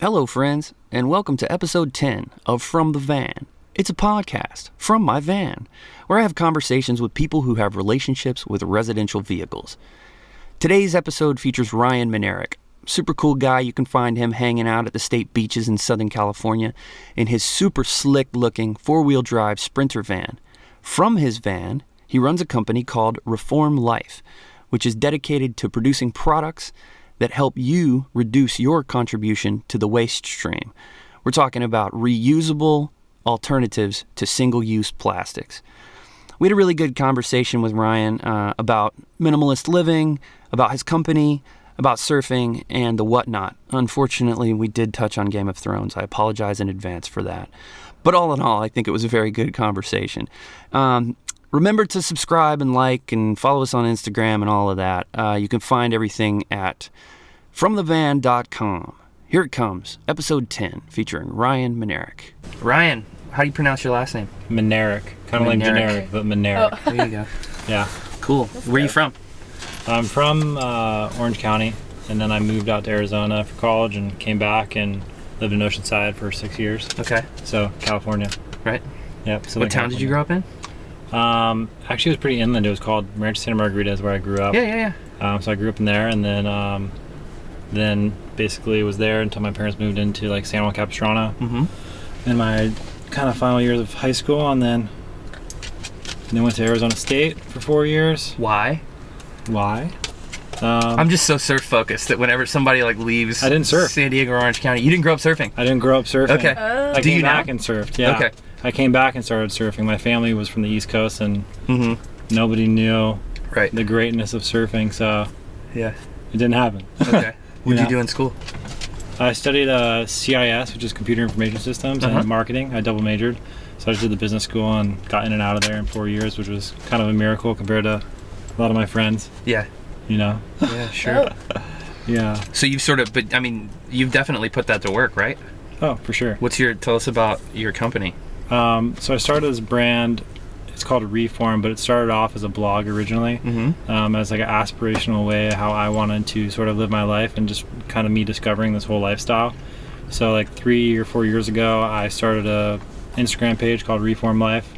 Hello, friends, and welcome to episode 10 of From the Van. It's a podcast from my van, where I have conversations with people who have relationships with residential vehicles. Today's episode features Ryan Minarik. Super cool guy. You can find him hanging out at the state beaches in Southern California in his super slick-looking four-wheel drive Sprinter van. From his van, he runs a company called Reform Life, which is dedicated to producing products that help you reduce your contribution to the waste stream. We're talking about reusable alternatives to single-use plastics. We had a really good conversation with Ryan about minimalist living, about his company, about surfing, and the whatnot. Unfortunately, we did touch on Game of Thrones. I apologize in advance for that. But all in all, I think it was a very good conversation. Remember to subscribe and like and follow us on Instagram and all of that. You can find everything at fromthevan.com. Here it comes, episode 10, featuring Ryan Minarik. Ryan, how do you pronounce your last name? Minarik. Kind of like generic, but Minarik. Oh. There you go. Yeah. Cool. Where are you from? I'm from Orange County, and then I moved out to Arizona for college and came back and lived in Oceanside for 6 years. Okay. So, California. Right. Yep. What town did you grow up in? Actually, it was pretty inland. It was called Rancho Santa Margarita is where I grew up. Yeah. So I grew up in there, and then basically was there until my parents moved into like San Juan Capistrano in my kind of final years of high school, and then went to Arizona State for 4 years. Why? I'm just so surf focused that whenever somebody like leaves I didn't surf. San Diego or Orange County, you didn't grow up surfing? I didn't grow up surfing. Okay. I Do came you back now? and surfed. Yeah. Okay. I came back and started surfing. My family was from the East Coast, and nobody knew the greatness of surfing, so Yeah. it didn't happen. Okay. What did you do in school? I studied CIS, which is Computer Information Systems, and marketing. I double majored. So I just did the business school and got in and out of there in 4 years, which was kind of a miracle compared to a lot of my friends. Yeah. You know? Yeah, sure. Yeah. So you've definitely put that to work, right? Oh, for sure. Tell us about your company. So I started this brand. It's called Reform, but it started off as a blog originally, as like an aspirational way how I wanted to sort of live my life and just kind of me discovering this whole lifestyle. So like 3 or 4 years ago, I started a Instagram page called Reform Life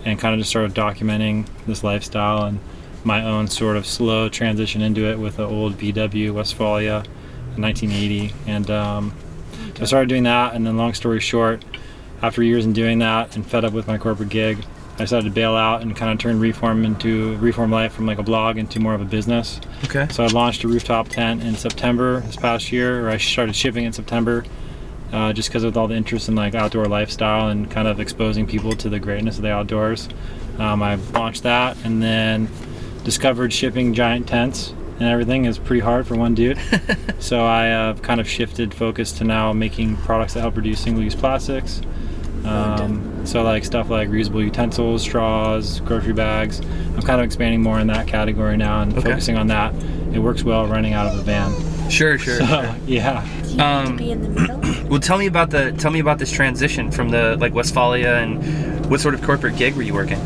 and kind of just started documenting this lifestyle and my own sort of slow transition into it with an old VW Westfalia in 1980. And I started doing that, and then long story short, after years in doing that and fed up with my corporate gig, I decided to bail out and kind of turn Reform Life from like a blog into more of a business. Okay. So I launched a Rooftop Tent in September this past year, or I started shipping in September, just because of all the interest in like outdoor lifestyle and kind of exposing people to the greatness of the outdoors. I launched that and then discovered shipping giant tents and everything is pretty hard for one dude. So I kind of shifted focus to now making products that help reduce single-use plastics. So like stuff like reusable utensils, straws, grocery bags. I'm kind of expanding more in that category now and focusing on that. It works well running out of a van. Sure. Yeah. Do you need to be in the middle? Well, tell me about this transition from the like Westfalia, and what sort of corporate gig were you working?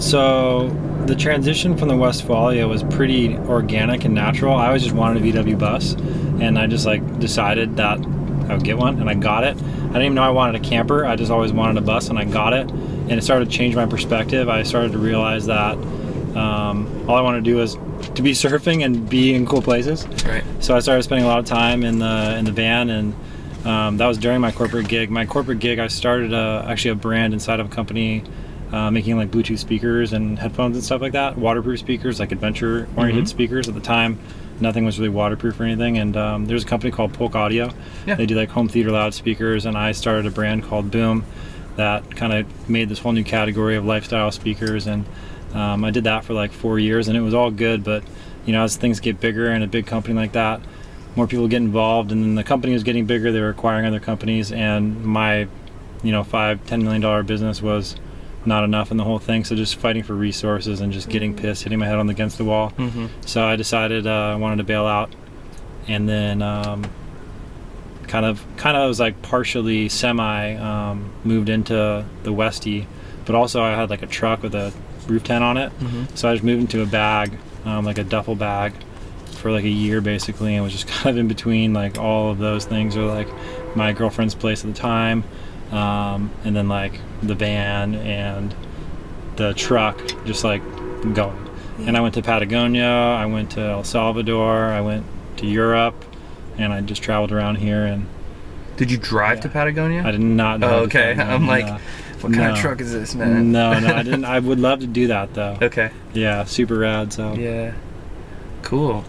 So the transition from the Westfalia was pretty organic and natural. I always just wanted a VW bus, and I just like decided that I would get one, and I got it. I didn't even know I wanted a camper. I just always wanted a bus, and I got it. And it started to change my perspective. I started to realize that all I wanted to do was to be surfing and be in cool places. Right. So I started spending a lot of time in the van, and that was during my corporate gig. My corporate gig, I started actually a brand inside of a company making like Bluetooth speakers and headphones and stuff like that, waterproof speakers, like adventure-oriented speakers. At the time, nothing was really waterproof or anything, and there's a company called Polk Audio. Yeah. They do like home theater loudspeakers, and I started a brand called Boom that kind of made this whole new category of lifestyle speakers, and I did that for like 4 years, and it was all good, but you know, as things get bigger in a big company like that, more people get involved, and then the company was getting bigger, they were acquiring other companies, and my $5-10 million business was not enough in the whole thing, so just fighting for resources and just getting pissed, hitting my head against the wall. So I decided I wanted to bail out, and then kind of was like partially semi moved into the Westie, but also I had like a truck with a roof tent on it, so I just moved into a bag, like a duffel bag for like a year basically, and was just kind of in between like all of those things, or like my girlfriend's place at the time, and then like the van and the truck, just like going. And I went to Patagonia, I went to El Salvador, I went to Europe, and I just traveled around here. And did you drive to Patagonia? I did not know. Oh, okay. I'm like, what kind of truck is this, man? No, I didn't. I would love to do that though. Okay. Yeah, super rad. So yeah, cool.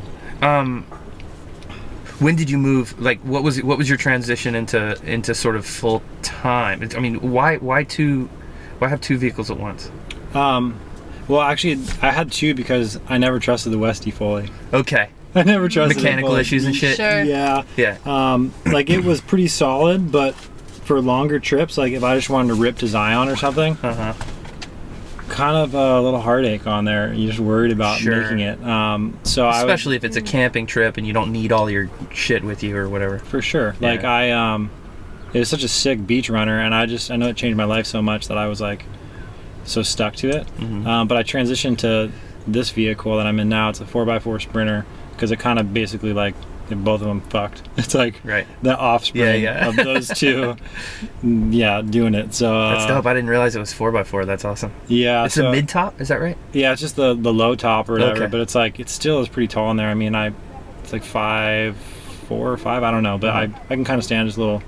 When did you move? Like, what was your transition into sort of full time? I mean, why have two vehicles at once? Well, actually, I had two because I never trusted the Westie fully. Okay. I never trusted mechanical issues and shit. Sure. Yeah. Yeah. Like it was pretty solid, but for longer trips, like if I just wanted to rip to Zion or something, kind of a little heartache on there. You're just worried about making it. So especially if it's a camping trip and you don't need all your shit with you or whatever. For sure. Yeah. Like it was such a sick beach runner, and I know it changed my life so much that I was like so stuck to it. But I transitioned to this vehicle that I'm in now. It's a 4x4 Sprinter, because it kind of basically like both of them fucked. It's like the offspring of those two doing it. So that's dope. I didn't realize it was 4x4. That's awesome. Yeah, it's a mid top, is that right? Yeah, it's just the low top or whatever. Okay. But it's like it still is pretty tall in there. I mean, it's like 5'4" or 5", I don't know, but I can kind of stand just a little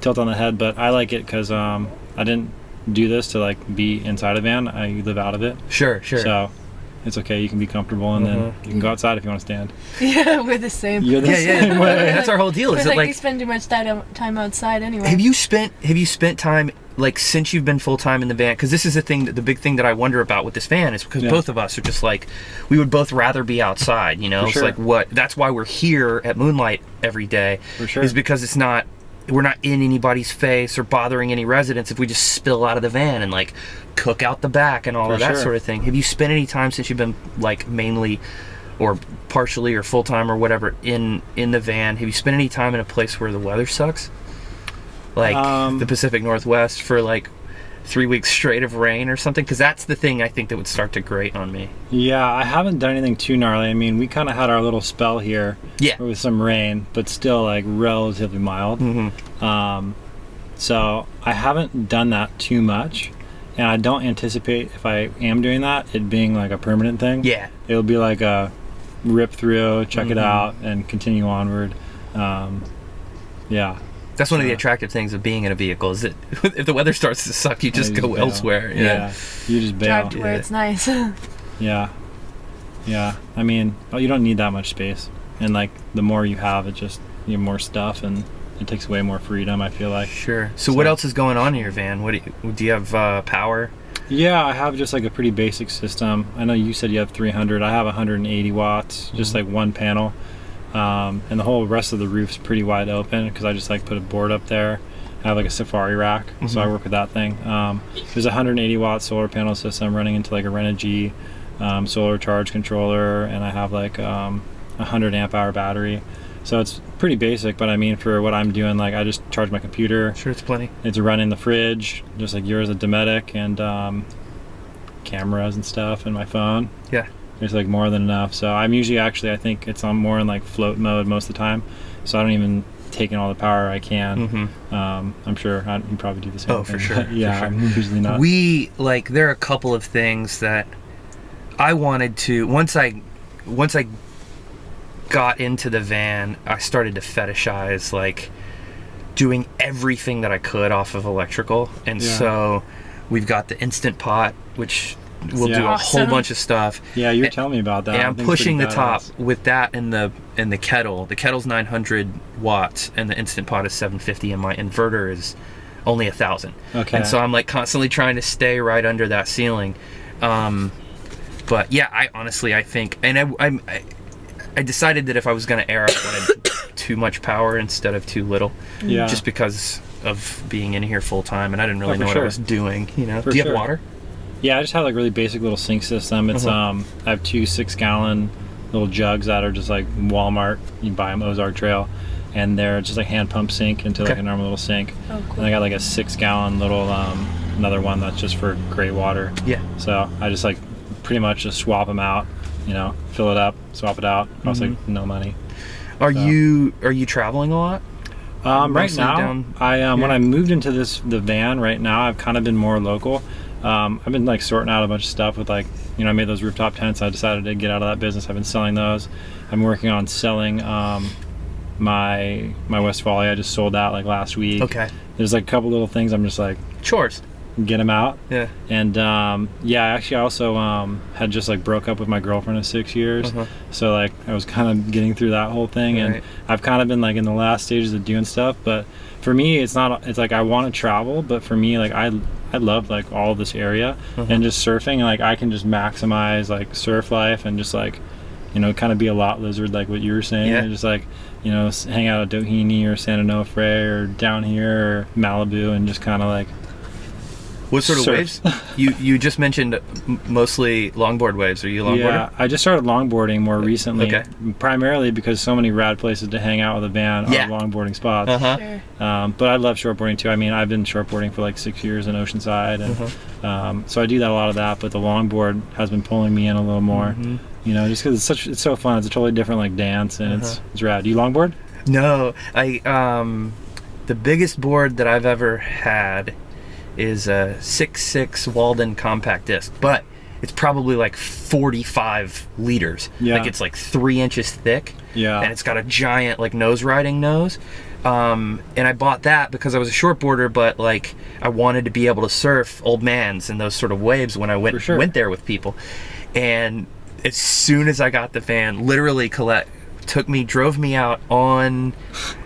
tilt on the head. But I like it because I didn't do this to like be inside a van. I live out of it. Sure. So it's okay. You can be comfortable, and then you can go outside if you want to stand. Yeah, we're the same. You're the same way. That's our whole deal. Is it like we spend too much time outside anyway. Have you spent time, like, since you've been full time in the van? Because this is the big thing that I wonder about with this van is because both of us are just like, we would both rather be outside. You know, For sure. It's like that's why we're here at Moonlight every day. For sure. Is because we're not in anybody's face or bothering any residents if we just spill out of the van and like cook out the back and all of that sort of thing. Have you spent any time since you've been like mainly or partially or full-time or whatever in the van? Have you spent any time in a place where the weather sucks, like the Pacific Northwest, for like 3 weeks straight of rain or something? Because that's the thing I think that would start to grate on me. Yeah, I haven't done anything too gnarly. I mean, we kind of had our little spell here with some rain, but still like relatively mild. So I haven't done that too much, and I don't anticipate, if I am doing that, it being like a permanent thing. Yeah. It'll be like a rip through, check it out, and continue onward. Yeah. That's one of the attractive things of being in a vehicle, is that if the weather starts to suck, you just go elsewhere. Yeah. You just bail. Drive to where it's nice. Yeah. I mean, you don't need that much space, and like the more you have, you have more stuff, and it takes away more freedom, I feel like. Sure. So what else is going on in your van? What do you have power? Yeah, I have just like a pretty basic system. I know you said you have 300. I have 180 watts, just like one panel. And the whole rest of the roof's pretty wide open because I just like put a board up there. I have like a safari rack, so I work with that thing. There's a 180 watt solar panel system running into like a Renogy solar charge controller, and I have like 100 amp hour battery. So it's pretty basic, but I mean, for what I'm doing, like I just charge my computer. Sure, it's plenty. It's running the fridge, just like yours, a Dometic, and cameras and stuff, and my phone. Yeah. There's like more than enough. So I'm usually I think it's on more in like float mode most of the time. So I don't even take in all the power I can. I'm sure you probably do the same thing. Oh, for sure. Yeah, for sure. I'm usually not. There are a couple of things that I wanted to, once I got into the van, I started to fetishize like doing everything that I could off of electrical. And so we've got the Instant Pot, which we'll do a whole bunch of stuff. Yeah, you were telling me about that. And I'm pushing the top with that and the kettle. The kettle's 900 watts and the Instant Pot is 750, and my inverter is only 1,000. Okay. And so I'm like constantly trying to stay right under that ceiling. But yeah, I think, and I decided that if I was going to air, I wanted too much power instead of too little. Yeah. Just because of being in here full time, and I didn't really know what I was doing. Do you have water? Yeah, I just have like really basic little sink system. It's I have 2 6-gallon little jugs that are just like Walmart. You buy them Ozark Trail, and they're just like hand pump sink into like a normal little sink. Oh, cool. And I got like a 6-gallon little another one that's just for gray water. Yeah. So I just like pretty much just swap them out. fill it up, swap it out. I was like, no money. Are you traveling a lot? Right Mostly now, down when I moved into the van right now, I've kind of been more local. I've been like sorting out a bunch of stuff with I made those rooftop tents. I decided to get out of that business. I've been selling those. I'm working on selling my Westfalia. I just sold that like last week. Okay. There's like a couple little things I'm just like chores. Get them out. Yeah. And actually I also had just like broke up with my girlfriend of 6 years. So like I was kind of getting through that whole thing, and I've kind of been like in the last stages of doing stuff. But for me, it's like I want to travel, but for me, like I love like all this area and just surfing, and like I can just maximize like surf life and just like kind of be a lot lizard, like what you were saying, and just like hang out at Doheny or San Onofre or down here or Malibu and just kind of like. What sort of waves? You just mentioned mostly longboard waves. Are you a longboarder? Yeah, I just started longboarding more recently, primarily because so many rad places to hang out with a van are longboarding spots. Sure. But I love shortboarding too. I mean, I've been shortboarding for like 6 years in Oceanside, and so I do a lot of that. But the longboard has been pulling me in a little more, just because it's so fun. It's a totally different like dance, and it's rad. Do you longboard? No, the biggest board that I've ever had is a 6.6 Walden compact disc, but it's probably like 45 liters. Like it's like 3 inches thick. And it's got a giant like nose riding nose. And I bought that because I was a shortboarder, but like I wanted to be able to surf Old Mans and those sort of waves when I went there with people. And as soon as I got the van, literally Colette drove me out on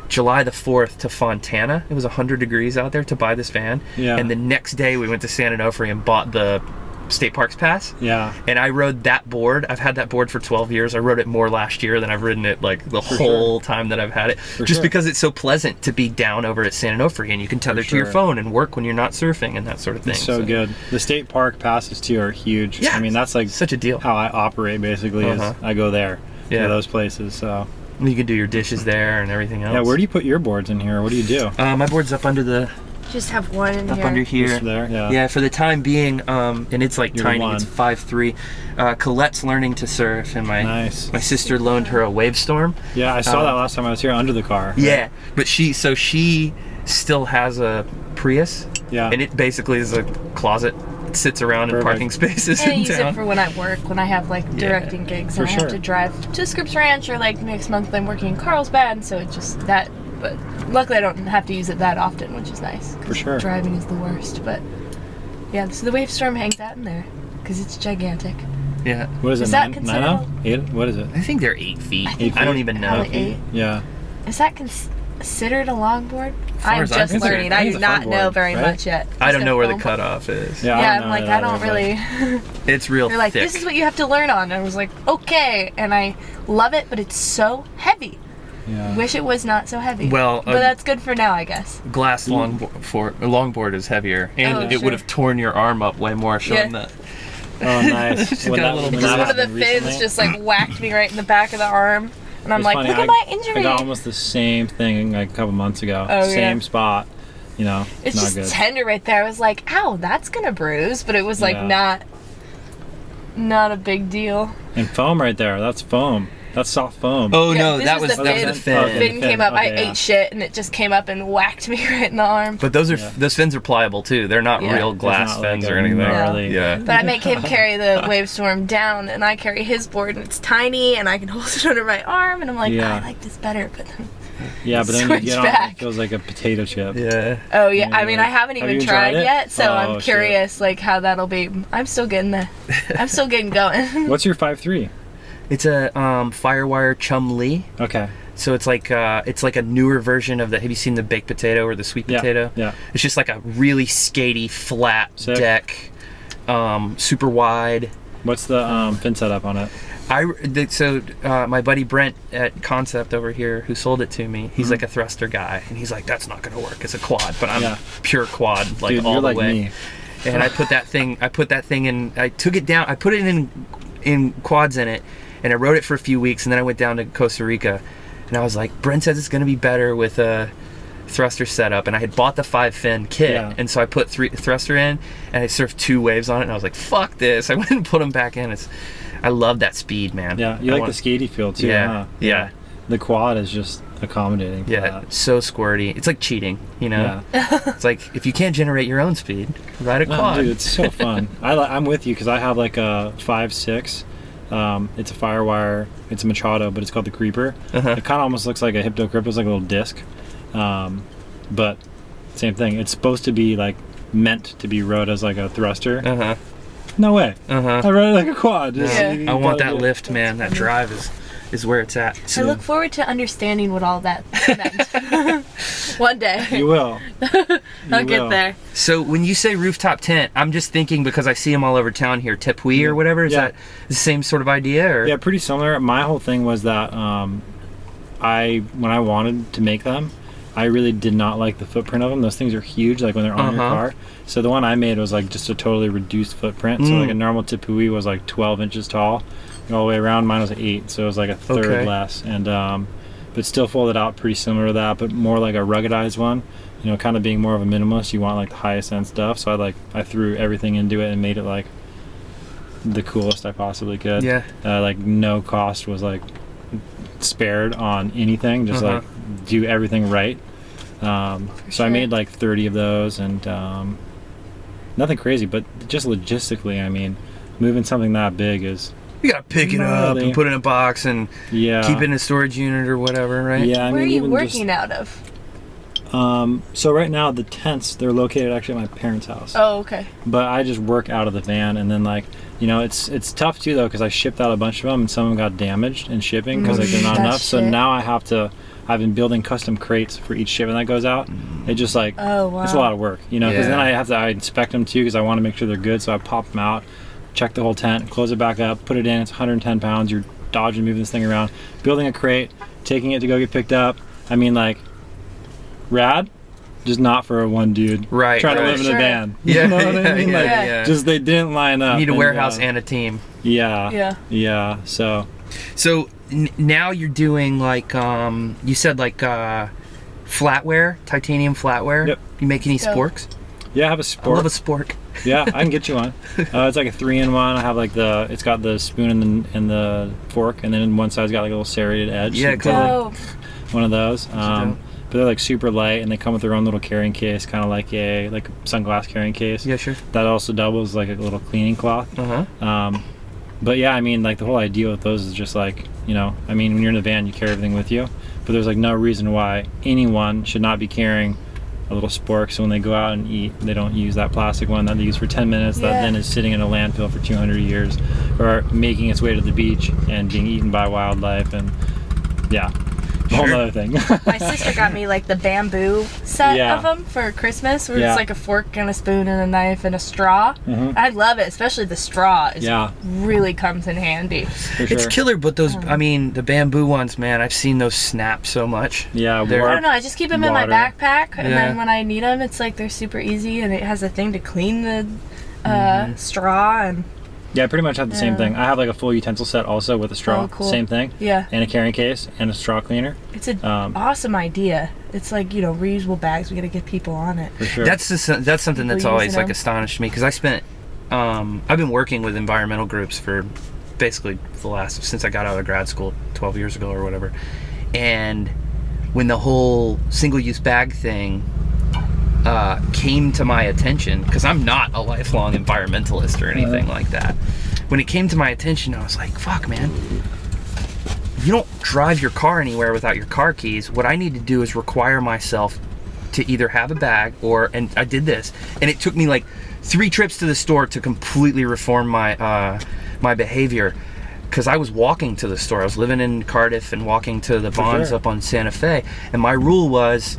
July the 4th to Fontana. It was 100 degrees out there to buy this van. And the next day we went to San Onofre and bought the state parks pass. And I rode that board. I've had that board for 12 years. I rode it more last year than I've ridden it like the whole time that I've had it. Just because it's so pleasant to be down over at San Onofre and you can tether to your phone and work when you're not surfing and that sort of thing. It's so good. The state park passes too are huge. I mean, that's like such a deal. How I operate basically is I go there to those places. So you can do your dishes there and everything else. Yeah, where do you put your boards in here? What do you do? My board's up under the... Just have one in up here. under here. Just there, yeah, for the time being, and it's like tiny, it's 5'3". Colette's learning to surf, and my sister loaned her a Wavestorm. Yeah, I saw that last time I was here under the car. Yeah, but she still has a Prius. Yeah. And it basically is a closet. Sits around in parking spaces and I in use town. it for when I work, when I have like directing gigs and I have to drive to Scripps Ranch, or like next month I'm working in Carlsbad, so it's just that. But luckily I don't have to use it that often, which is nice. For sure. Driving is the worst, but yeah, so the Wavestorm hangs out in there because it's gigantic. Yeah. What is it? Is that considered? 8? What is it? I think they're 8 feet. 8 feet? I don't even know. 8. Yeah. Is that considered a longboard? I'm just concerned, learning. I do not know very right? much yet. I don't know where the cutoff is. Yeah, I'm like, I don't really. It's real They're like, thick. this is what you have to learn on. And I was like, okay. And I love it, but it's so heavy. Yeah. Wish it was not so heavy. Well, but that's good for now, I guess. Glass longboard is heavier, and it would have torn your arm up way more showing that. Oh, nice. Just one of the fins just like whacked me right in the back of the arm. And I'm like, look at my injury. I got almost the same thing like a couple months ago. Oh, same spot. It's not just good. Tender right there. I was like, ow, that's gonna bruise, but it was like not a big deal. And foam right there. That's foam. That's soft foam. Oh no, that was the fin. The fin came up. I ate shit, and it just came up and whacked me right in the arm. But those fins are pliable too. They're not real glass fins like or anything. Yeah. But I make him carry the Wavestorm down, and I carry his board, and it's tiny, and I can hold it under my arm, and I'm like, I like this better, but then. Yeah, but then you get on it feels like a potato chip. Yeah. Oh yeah. I mean, I haven't even tried yet, so I'm curious like how that'll be. I'm still getting going. What's your 5'3"? It's a Firewire Chum Lee. Okay. So it's like a newer version of the. Have you seen the baked potato or the sweet potato? Yeah. It's just like a really skatey flat deck, super wide. What's the fin setup on it? My buddy Brent at Concept over here, who sold it to me, he's like a thruster guy, and he's like, that's not gonna work. It's a quad, but I'm pure quad, like all the way. Me. And I put that thing in. I took it down. I put it in quads in it. And I rode it for a few weeks, and then I went down to Costa Rica, and I was like, Brent says it's going to be better with a thruster setup, and I had bought the 5-fin kit, and so I put thruster in, and I surfed 2 waves on it, and I was like, fuck this. I went and put them back in. I love that speed, man. Yeah, you like the skatey feel too, huh? Yeah. The quad is just accommodating for that. It's so squirty. It's like cheating, you know? Yeah. It's like, if you can't generate your own speed, ride a quad. Dude, it's so fun. I'm with you because I have like a 5.6. It's a Firewire. It's a Machado, but it's called the Creeper. It kind of almost looks like a Hypto Crypto. It's like a little disc. But same thing. It's supposed to be like meant to be rode as like a thruster. No way. I rode it like a quad. I want that lift, man. That drive is where it's at. So. I look forward to understanding what all that meant. One day. You will. I'll get there. So when you say rooftop tent, I'm just thinking, because I see them all over town here, Tepuy or whatever. Is that the same sort of idea? Or? Yeah, pretty similar. My whole thing was that when I wanted to make them, I really did not like the footprint of them. Those things are huge, like when they're on your car. So the one I made was like just a totally reduced footprint. So like a normal Tepuy was like 12 inches tall all the way around. Mine was 8, so it was like a third less. And but still folded out pretty similar to that, but more like a ruggedized one. You know, kind of being more of a minimalist. You want like the highest end stuff. So I threw everything into it and made it like the coolest I possibly could. Yeah. Like no cost was like spared on anything. Just like do everything right. So I made like 30 of those, and nothing crazy, but just logistically, I mean, moving something that big is... You gotta pick it up and put it in a box and keep it in a storage unit or whatever, right? Yeah, I mean, where are you working out of? So right now the tents, they're located actually at my parents' house. Oh, okay. But I just work out of the van, and then like, you know, it's tough too though, because I shipped out a bunch of them and some of them got damaged in shipping because like they're not enough. So now I've been building custom crates for each shipment that goes out. It just like, it's a lot of work, you know, because then I inspect them too, because I want to make sure they're good. So I pop them out, check the whole tent, close it back up, put it in. It's 110 pounds. You're dodging, moving this thing around, building a crate, taking it to go get picked up. I mean, like, rad, just not for a one dude trying to live in a van. You know what I mean? Just they didn't line up. You need a warehouse and a team. Yeah. So now you're doing like you said, like flatware, titanium flatware. Yep. You make any sporks? Yeah, I have a spork. I love a spork. Yeah, I can get you one. It's like a 3-in-1. I have like it's got the spoon and the fork, and then in one side's got like a little serrated edge. Yeah, cool. One of those. But they're like super light, and they come with their own little carrying case, kind of like a sunglass carrying case. Yeah, sure. That also doubles like a little cleaning cloth. But yeah, I mean, like the whole idea with those is just like, you know, I mean, when you're in the van, you carry everything with you, but there's like no reason why anyone should not be carrying a little spork, so when they go out and eat, they don't use that plastic one that they use for 10 minutes that then is sitting in a landfill for 200 years, or making its way to the beach and being eaten by wildlife, and whole other thing. My sister got me like the bamboo set of them for Christmas, where it's like a fork and a spoon and a knife and a straw. I love it, especially the straw. Really comes in handy. For sure. It's killer, but those, I mean, the bamboo ones, man, I've seen those snap so much. Yeah, I don't know. I just keep them in my backpack, and then when I need them, it's like they're super easy, and it has a thing to clean the straw and. Yeah, I pretty much have the same thing. I have like a full utensil set also with a straw. Oh, cool. Same thing. Yeah. And a carrying case and a straw cleaner. It's an awesome idea. It's like, you know, reusable bags. We got to get people on it. For sure. That's something that's always like astonished me, because I spent I've been working with environmental groups for basically since I got out of grad school 12 years ago or whatever. And when the whole single-use bag thing came to my attention, because I'm not a lifelong environmentalist or anything like that. When it came to my attention, I was like, fuck, man. You don't drive your car anywhere without your car keys. What I need to do is require myself to either have a bag and I did this, and it took me like 3 trips to the store to completely reform my my behavior, because I was walking to the store. I was living in Cardiff and walking to the Vons up on Santa Fe, and my rule was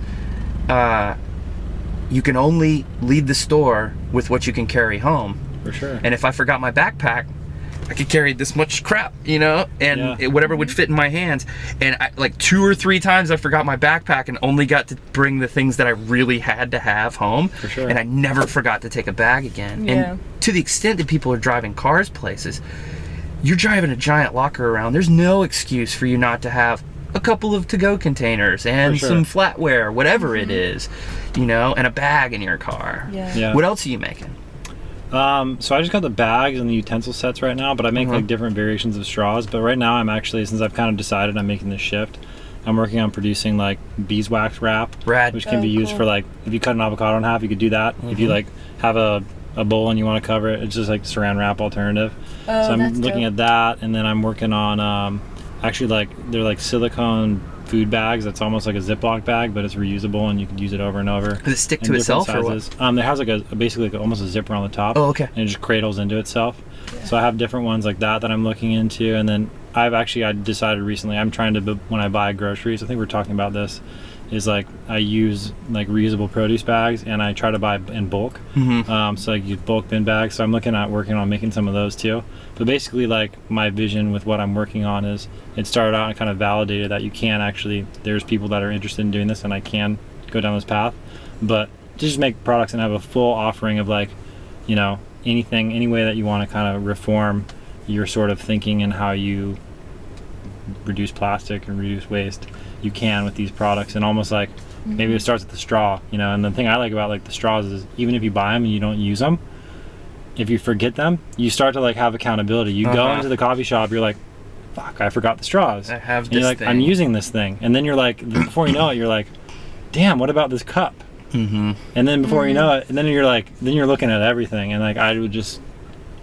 you can only leave the store with what you can carry home. For sure. And if I forgot my backpack, I could carry this much crap, you know, and whatever would fit in my hands. And like 2 or 3 times I forgot my backpack and only got to bring the things that I really had to have home. For sure. And I never forgot to take a bag again. And to the extent that people are driving cars places, you're driving a giant locker around. There's no excuse for you not to have a couple of to-go containers and some flatware, whatever it is, you know, and a bag in your car. What else are you making? So I just got the bags and the utensil sets right now, but I make like different variations of straws. But right now I'm actually, since I've kind of decided I'm making this shift, I'm working on producing like beeswax wrap, which can be used for like, if you cut an avocado in half, you could do that. If you like have a bowl and you want to cover it, it's just like saran wrap alternative. So I'm looking at that, and then I'm working on actually like they're like silicone food bags. That's almost like a Ziploc bag, but it's reusable and you can use it over and over. Does it stick to itself or what? It has like basically like almost a zipper on the top. Oh, okay. And it just cradles into itself. Yeah. So I have different ones like that I'm looking into, and then I decided recently I'm trying to, when I buy groceries, I think we're talking about this, is like I use like reusable produce bags, and I try to buy in bulk. So I use bulk bin bags. So I'm working on making some of those too. But basically, like my vision with what I'm working on is, it started out and kind of validated that you can actually, there's people that are interested in doing this, and I can go down this path. But just make products and have a full offering of like, you know, anything, any way that you want to kind of reform your sort of thinking and how you reduce plastic and reduce waste, you can with these products. And almost like maybe it starts with the straw, you know. And the thing I like about like the straws is, even if you buy them and you don't use them, if you forget them, you start to like have accountability. You go into the coffee shop, you're like, fuck, I forgot the straws. I have and you're like, I'm using this thing. And then you're like, before you know it, you're like, damn, what about this cup? And then before you know it, and then you're like, then you're looking at everything. And like, I would just,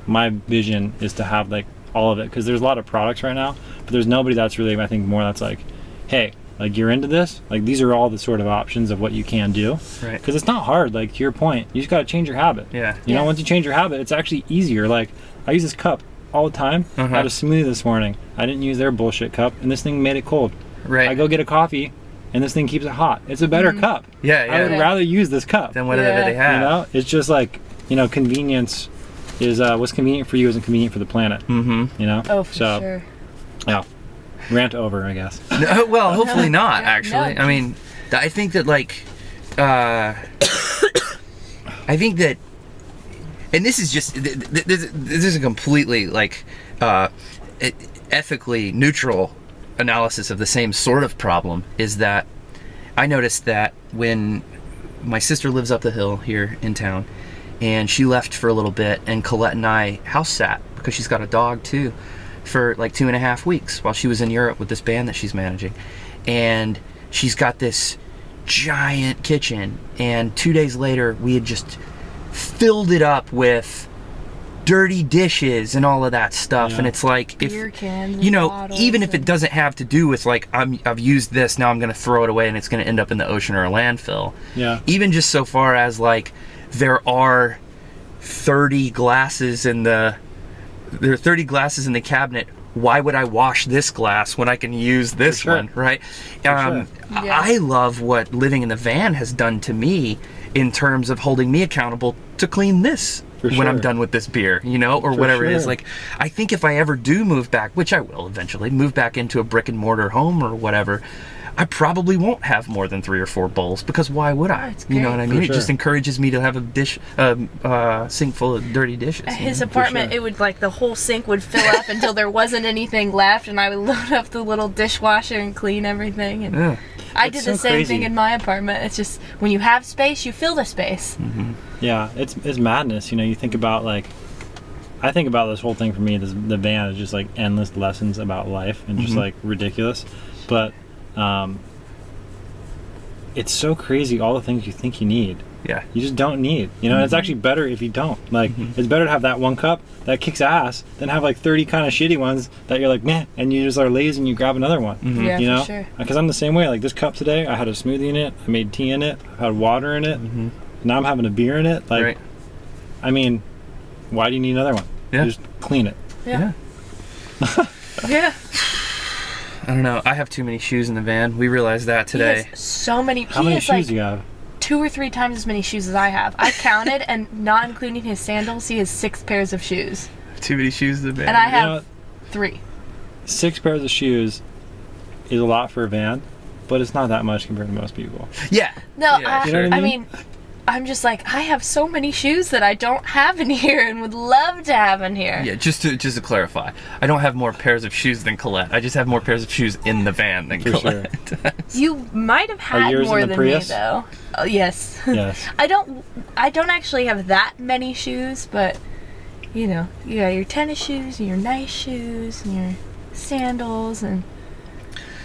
my vision is to have like all of it, because there's a lot of products right now, but there's nobody that's really, I think, more that's like, hey, like you're into this, like these are all the sort of options of what you can do. Right. Because it's not hard, like to your point, you just got to change your habit. Yeah. You know, once you change your habit, it's actually easier. Like I use this cup all the time. I had a smoothie this morning. I didn't use their bullshit cup, and this thing made it cold. Right. I go get a coffee, and this thing keeps it hot. It's a better cup. Yeah, I would rather use this cup than whatever they have. You know, it's just like, you know, convenience is what's convenient for you isn't convenient for the planet. You know. Oh, for sure. Yeah. Rant over, I guess. No, well, hopefully not, actually. No. I mean, I think that, like, I think that, and this is just, this is a completely, like, ethically neutral analysis of the same sort of problem, is that I noticed that when my sister lives up the hill here in town, and she left for a little bit, and Colette and I house sat, because she's got a dog, too, for like 2.5 weeks while she was in Europe with this band that she's managing. And she's got this giant kitchen, and 2 days later we had just filled it up with dirty dishes and all of that stuff. And it's like, beer cans, you know, even if it doesn't have to do with like, I've used this, now I'm going to throw it away and it's going to end up in the ocean or a landfill. Even just so far as like, there are 30 glasses in the cabinet. Why would I wash this glass when I can use this one, right? I love what living in the van has done to me in terms of holding me accountable to clean this when I'm done with this beer, you know, or whatever it is. Like, I think if I ever do move back, which I will eventually, move back into a brick and mortar home or whatever, I probably won't have more than 3 or 4 bowls, because why would I? You know what I mean? It just encourages me to have a sink full of dirty dishes. At his apartment, it would, like, the whole sink would fill up until there wasn't anything left, and I would load up the little dishwasher and clean everything. And I did the same thing in my apartment. It's just, when you have space, you fill the space. Yeah, it's madness. You know, you think about, like, I think about this whole thing for me, the van is just like endless lessons about life and just like ridiculous. But it's so crazy, all the things you think you need. You just don't need. You know, it's actually better if you don't. Like, it's better to have that one cup that kicks ass than have like 30 kind of shitty ones that you're like, meh, and you just are lazy and you grab another one. Yeah, you know? for sure. Because I'm the same way. Like, this cup today, I had a smoothie in it, I made tea in it, I've had water in it, now I'm having a beer in it. Like, I mean, why do you need another one? Just clean it. Yeah. I don't know. I have too many shoes in the van. We realized that today. He has so many. How many shoes do you have? 2 or 3 times as many shoes as I have. I counted, and not including his sandals, he has 6 pairs of shoes. Too many shoes in the van. And I have 3. 6 pairs of shoes is a lot for a van, but it's not that much compared to most people. Yeah. No, yeah. You know what I mean, I'm just like, I have so many shoes that I don't have in here and would love to have in here. Yeah, just to clarify, I don't have more pairs of shoes than Colette. I just have more pairs of shoes in the van than Colette. Sure. You might have had more than Prius? me though. Oh, yes. Yes. I don't actually have that many shoes, but you know, you got your tennis shoes and your nice shoes and your sandals. And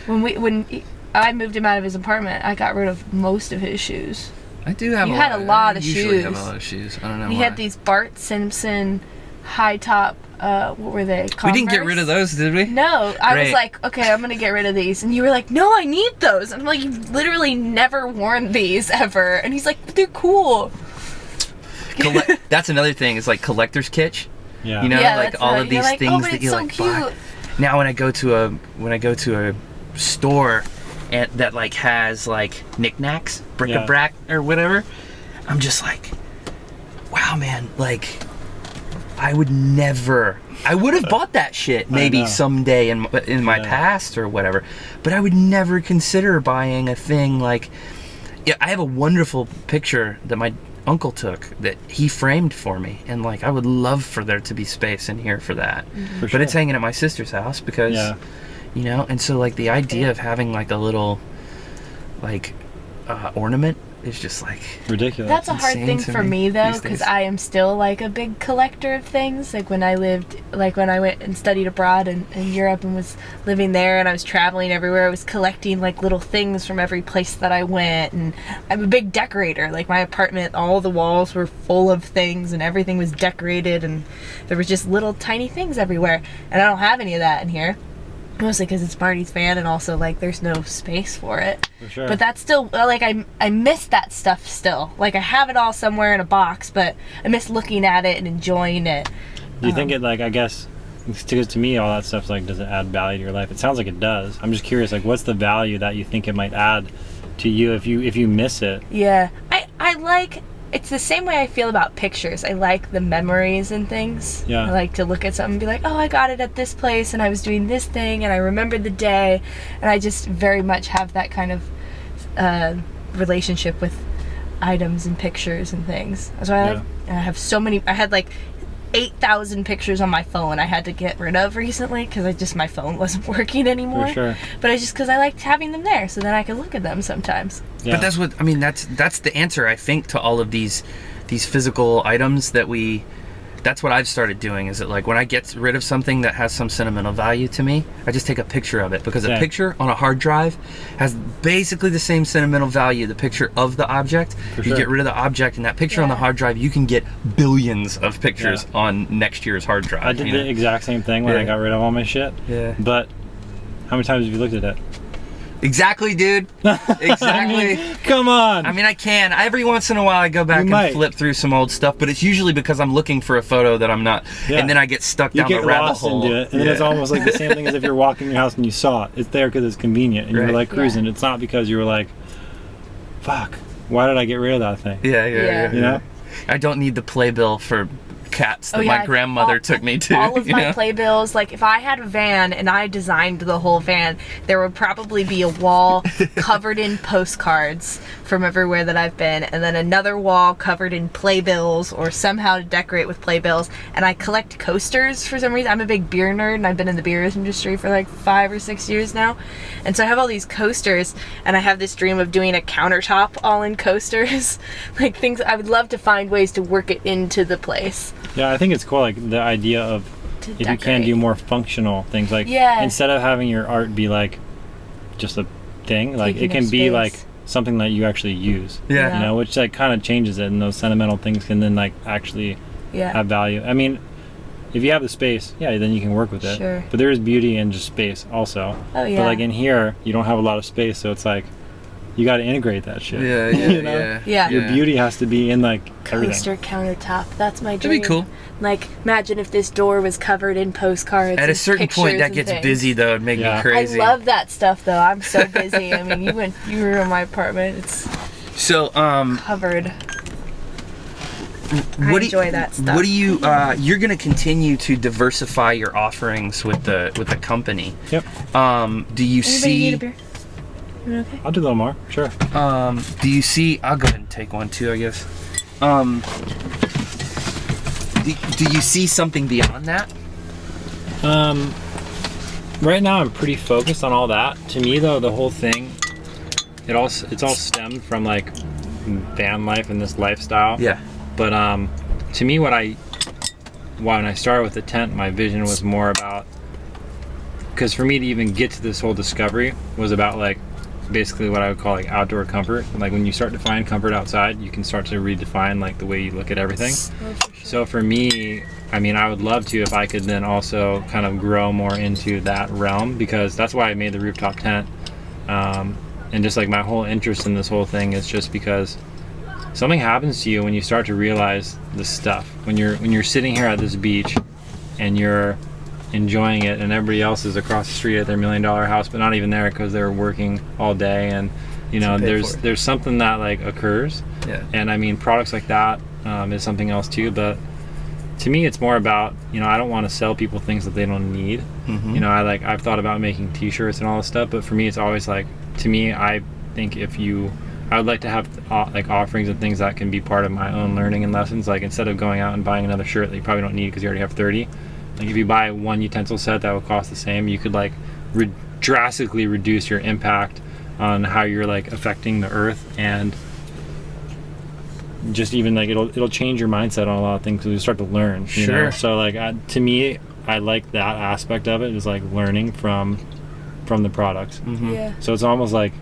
when I moved him out of his apartment, I got rid of most of his shoes. I do have. You had a lot of usually shoes. have a lot of shoes. I don't know. He why. had these Bart Simpson high top. What were they? Converse? We didn't get rid of those, did we? No, I was Great. like, okay, I'm gonna get rid of these, and you were like, no, I need those. And I'm like, you've literally never worn these ever, and he's like, but they're cool. That's another thing. Is like collector's kitsch. Yeah. You know, Yeah, like that's all right. of these You're like, things oh, but that it's you so like cute. buy. Now when I go to a store and that like has like knickknacks, bric-a-brac or whatever, I'm just like, wow, man, like I would have bought that shit maybe someday in my past or whatever, but I would never consider buying a thing like. Yeah, I have a wonderful picture that my uncle took that he framed for me, and like I would love for there to be space in here for that. For But sure. it's hanging at my sister's house because you know, and so like the idea of having like a little like ornament is just like ridiculous. That's a hard insane thing to for me me though, these because days. I am still like a big collector of things. Like when I went and studied abroad in Europe and was living there, and I was traveling everywhere, I was collecting like little things from every place that I went. And I'm a big decorator. Like my apartment, all the walls were full of things and everything was decorated, and there was just little tiny things everywhere. And I don't have any of that in here. Mostly because it's Marty's van, and also like there's no space for it. For sure. But that's still like I miss that stuff still. Like I have it all somewhere in a box, but I miss looking at it and enjoying it. Do you think it, like, I guess, because to me all that stuff's like, does it add value to your life? It sounds like it does. I'm just curious, like, what's the value that you think it might add to you if you miss it? Yeah, I like. It's the same way I feel about pictures. I like the memories and things. Yeah. I like to look at something and be like, oh, I got it at this place, and I was doing this thing, and I remembered the day, and I just very much have that kind of relationship with items and pictures and things. That's why I have so many. I had like 8,000 pictures on my phone I had to get rid of recently because my phone wasn't working anymore. For sure. But it's just because I liked having them there, so then I could look at them sometimes. Yeah. But that's what I mean. That's the answer, I think, to all of these physical items that we. That's what I've started doing. Is that like when I get rid of something that has some sentimental value to me, I just take a picture of it, because a picture on a hard drive has basically the same sentimental value. The picture of the object, For you sure. get rid of the object, and that picture on the hard drive, you can get billions of pictures on next year's hard drive. I did the exact same thing when I got rid of all my shit. Yeah. But how many times have you looked at it? Exactly, dude. Exactly. Come on. I mean, I can. Every once in a while, I go back and flip through some old stuff, but it's usually because I'm looking for a photo that I'm not, and then I get stuck down the rabbit hole. Into it, and then it's almost like the same thing as if you're walking in your house and you saw it. It's there because it's convenient, and you're like cruising. It's not because you were like, fuck, why did I get rid of that thing? Yeah. You know? I don't need the playbill for cats that my grandmother took me to. All of my playbills, like if I had a van and I designed the whole van, there would probably be a wall covered in postcards from everywhere that I've been, and then another wall covered in playbills or somehow to decorate with playbills. And I collect coasters for some reason. I'm a big beer nerd, and I've been in the beer industry for like 5 or 6 years now. And so I have all these coasters, and I have this dream of doing a countertop all in coasters. Like things, I would love to find ways to work it into the place. Yeah, I think it's cool, like the idea of if you can do more functional things, like instead of having your art be like just a thing, like it can be like something that you actually use. You know, which like kind of changes it, and those sentimental things can then like actually have value. I mean, if you have the space, then you can work with it. Sure. But there is beauty in just space also. Oh yeah. But like in here, you don't have a lot of space, so it's like you got to integrate that shit. You know? Your beauty has to be in like everything. Coaster countertop. That's my dream. That'd be cool. Like, imagine if this door was covered in postcards. At a certain point, that gets busy though. It'd make me crazy. I love that stuff though. I'm so busy. I mean, you were in my apartment. It's so covered. I enjoy that stuff. What do you? You're gonna continue to diversify your offerings with the company. Yep. Do you see? Need a beer? Okay. I'll do a little more. Sure. Do you see? I'll go ahead and take one too, I guess. Do you see something beyond that? Right now I'm pretty focused on all that. To me though, the whole thing, it's all stemmed from like van life and this lifestyle. Yeah. But to me, when I started with the tent, my vision was more about, because for me to even get to this whole discovery was about like basically what I would call like outdoor comfort. Like when you start to find comfort outside, you can start to redefine like the way you look at everything. Oh, for sure. So for me, I mean, I would love to if I could then also kind of grow more into that realm, because that's why I made the rooftop tent. And just like my whole interest in this whole thing is just because something happens to you when you start to realize this stuff. When you're sitting here at this beach and you're enjoying it, and everybody else is across the street at their $1 million house, but not even there because they're working all day, and you know, there's something that like occurs. Yeah. And I mean, products like that is something else too. But to me, it's more about, you know, I don't want to sell people things that they don't need. Mm-hmm. You know, I've thought about making T-shirts and all this stuff, but for me, it's always like, to me, I think I would like to have like offerings and things that can be part of my own learning and lessons. Like instead of going out and buying another shirt that you probably don't need because you already have 30, like if you buy one utensil set that will cost the same, you could like drastically reduce your impact on how you're like affecting the earth, and just even like it'll change your mindset on a lot of things because you start to learn. You know? So like to me, I like that aspect of it, is like learning from the products. Mm-hmm. Yeah. So it's almost like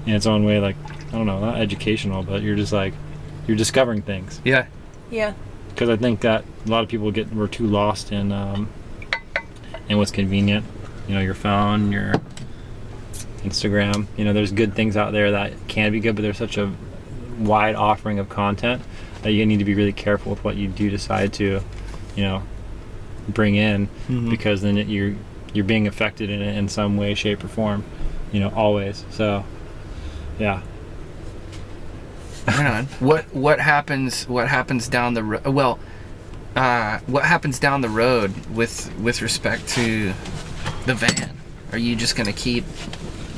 in its own way, like, I don't know, not educational, but you're just like, you're discovering things. Yeah. Yeah. Because I think that a lot of people we're too lost in what's convenient. You know, your phone, your Instagram. You know, there's good things out there that can be good, but there's such a wide offering of content that you need to be really careful with what you do decide to, you know, bring in, Mm-hmm. because then you're being affected in it in some way, shape, or form. You know, always. So, yeah. Hang on. What happens down the road? Well, what happens down the road with respect to the van? Are you just gonna keep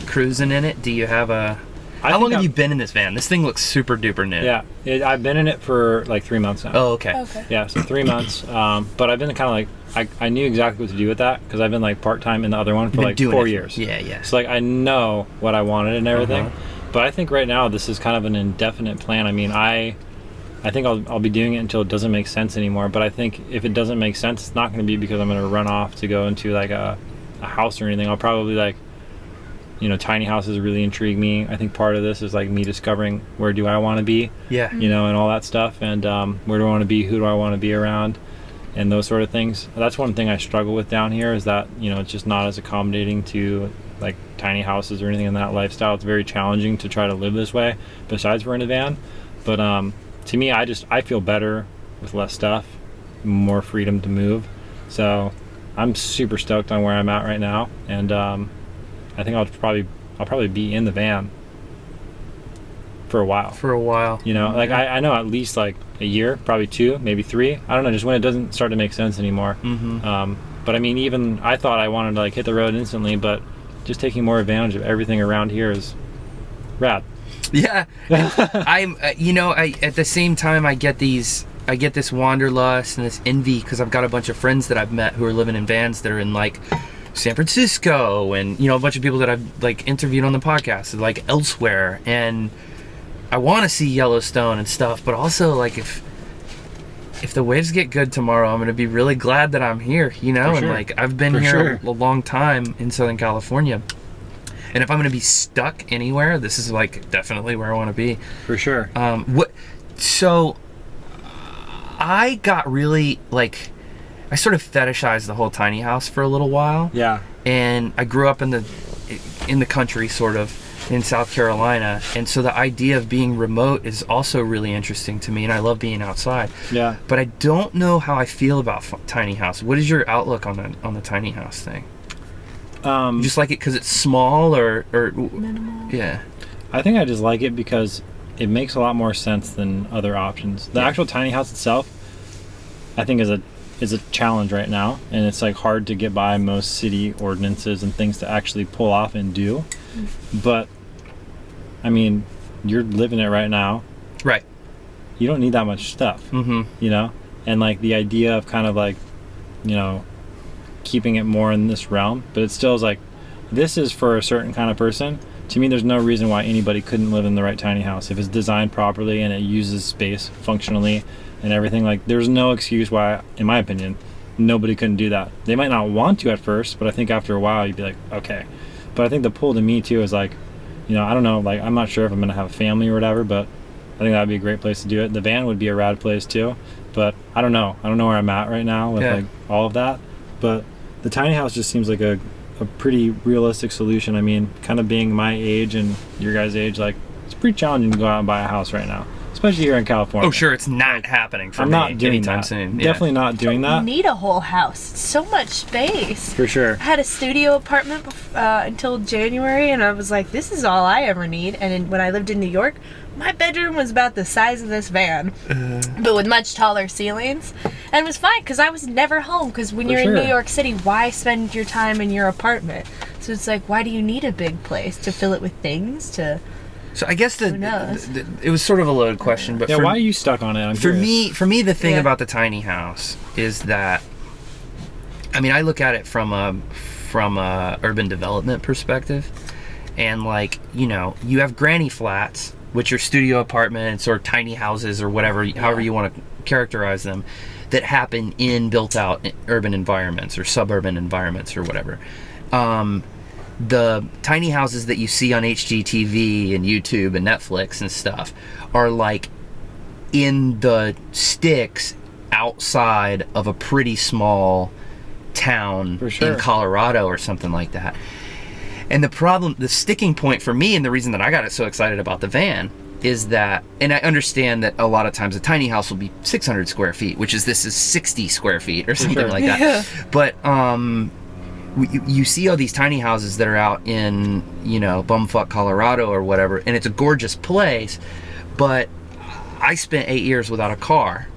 cruising in it? Do you have a? How long have you been in this van? This thing looks super duper new. Yeah, I've been in it for like 3 months now. Oh, okay. Okay. Yeah, so 3 months. But I've been kind of like, I knew exactly what to do with that, because I've been like part-time in the other one for like 4 years. Yeah. So like I know what I wanted and everything. Uh-huh. But I think right now this is kind of an indefinite plan. I mean, I think I'll be doing it until it doesn't make sense anymore. But I think if it doesn't make sense, it's not going to be because I'm going to run off to go into like a house or anything. I'll probably like, you know, tiny houses really intrigue me. I think part of this is like me discovering where do I want to be, Yeah. you know, and all that stuff, and where do I want to be, who do I want to be around, and those sort of things. That's one thing I struggle with down here, is that, you know, it's just not as accommodating to like tiny houses or anything in that lifestyle. It's very challenging to try to live this way, besides we're in a van. But to me, I feel better with less stuff, more freedom to move. So I'm super stoked on where I'm at right now, and I think I'll probably be in the van for a while. You know, like I know at least like a year, probably 2, maybe 3. I don't know, just when it doesn't start to make sense anymore. Mm-hmm. But I mean, even I thought I wanted to like hit the road instantly, but just taking more advantage of everything around here is rad. Yeah. I'm you know, at the same time I get this wanderlust and this envy, because I've got a bunch of friends that I've met who are living in vans that are in like San Francisco, and you know, a bunch of people that I've like interviewed on the podcast, like elsewhere, and I want to see Yellowstone and stuff, but also like if the waves get good tomorrow, I'm gonna be really glad that I'm here, you know. And like I've been here a long time in Southern California, and if I'm gonna be stuck anywhere, this is like definitely where I want to be. For sure. So I got really like, I sort of fetishized the whole tiny house for a little while. Yeah. And I grew up in the country, sort of, in South Carolina, and so the idea of being remote is also really interesting to me, and I love being outside. Yeah. But I don't know how I feel about tiny house. What is your outlook on the tiny house thing? You just like it because it's small, or Minimal. Yeah. I think I just like it because it makes a lot more sense than other options. The actual tiny house itself, I think, is a challenge right now, and it's like hard to get by most city ordinances and things to actually pull off and do. But I mean, you're living it right now. Right. You don't need that much stuff, you know? And like the idea of kind of like, you know, keeping it more in this realm, but it still is like, this is for a certain kind of person. To me, there's no reason why anybody couldn't live in the right tiny house if it's designed properly and it uses space functionally and everything. Like, there's no excuse why, in my opinion, nobody couldn't do that. They might not want to at first, but I think after a while you'd be like, okay. But I think the pull to me too is like, you know, I don't know, like I'm not sure if I'm gonna have a family or whatever, but I think that would be a great place to do it. The van would be a rad place too, but I don't know where I'm at right now with like all of that. But the tiny house just seems like a pretty realistic solution. I mean, kind of being my age and your guys' age, like it's pretty challenging to go out and buy a house right now, especially here in California. Oh, sure, it's not happening for I'm me not doing anytime that. soon. Definitely not doing that. You need a whole house. It's so much space. For sure. I had a studio apartment until January, and I was like, this is all I ever need. And when I lived in New York, my bedroom was about the size of this van, but with much taller ceilings. And it was fine because I was never home, because when you're in New York City, why spend your time in your apartment? So it's like, why do you need a big place? To fill it with things? So I guess it was sort of a loaded question, but why are you stuck on it? I'm for curious. me, the thing about the tiny house is that, I mean, I look at it from a urban development perspective, and like, you know, you have granny flats, which are studio apartments or tiny houses or whatever, however you want to characterize them, that happen in built-out urban environments or suburban environments or whatever. The tiny houses that you see on HGTV and YouTube and Netflix and stuff are like in the sticks outside of a pretty small town in Colorado or something like that. And the sticking point for me, and the reason that I got so excited about the van, is that, and I understand that a lot of times a tiny house will be 600 square feet, which is, this is 60 square feet or something like that. Yeah. But you see all these tiny houses that are out in, you know, bumfuck Colorado or whatever, and it's a gorgeous place, but I spent 8 years without a car,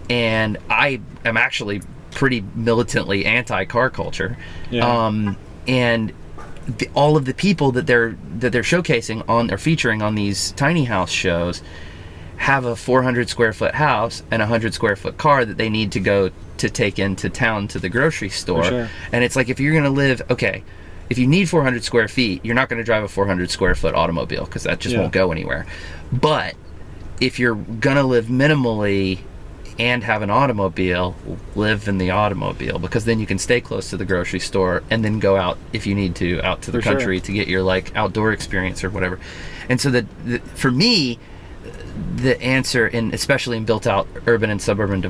and I am actually pretty militantly anti-car culture. Yeah. And all of the people that they're showcasing on or featuring on these tiny house shows have a 400 square foot house and a 100 square foot car that they need to go to take into town to the grocery store. And it's like, if you're gonna live, if you need 400 square feet, you're not gonna drive a 400 square foot automobile, because that just won't go anywhere. But if you're gonna live minimally and have an automobile, live in the automobile, because then you can stay close to the grocery store and then go out, if you need to, out to the country to get your like outdoor experience or whatever. And so for me, the answer, especially in built out urban and suburban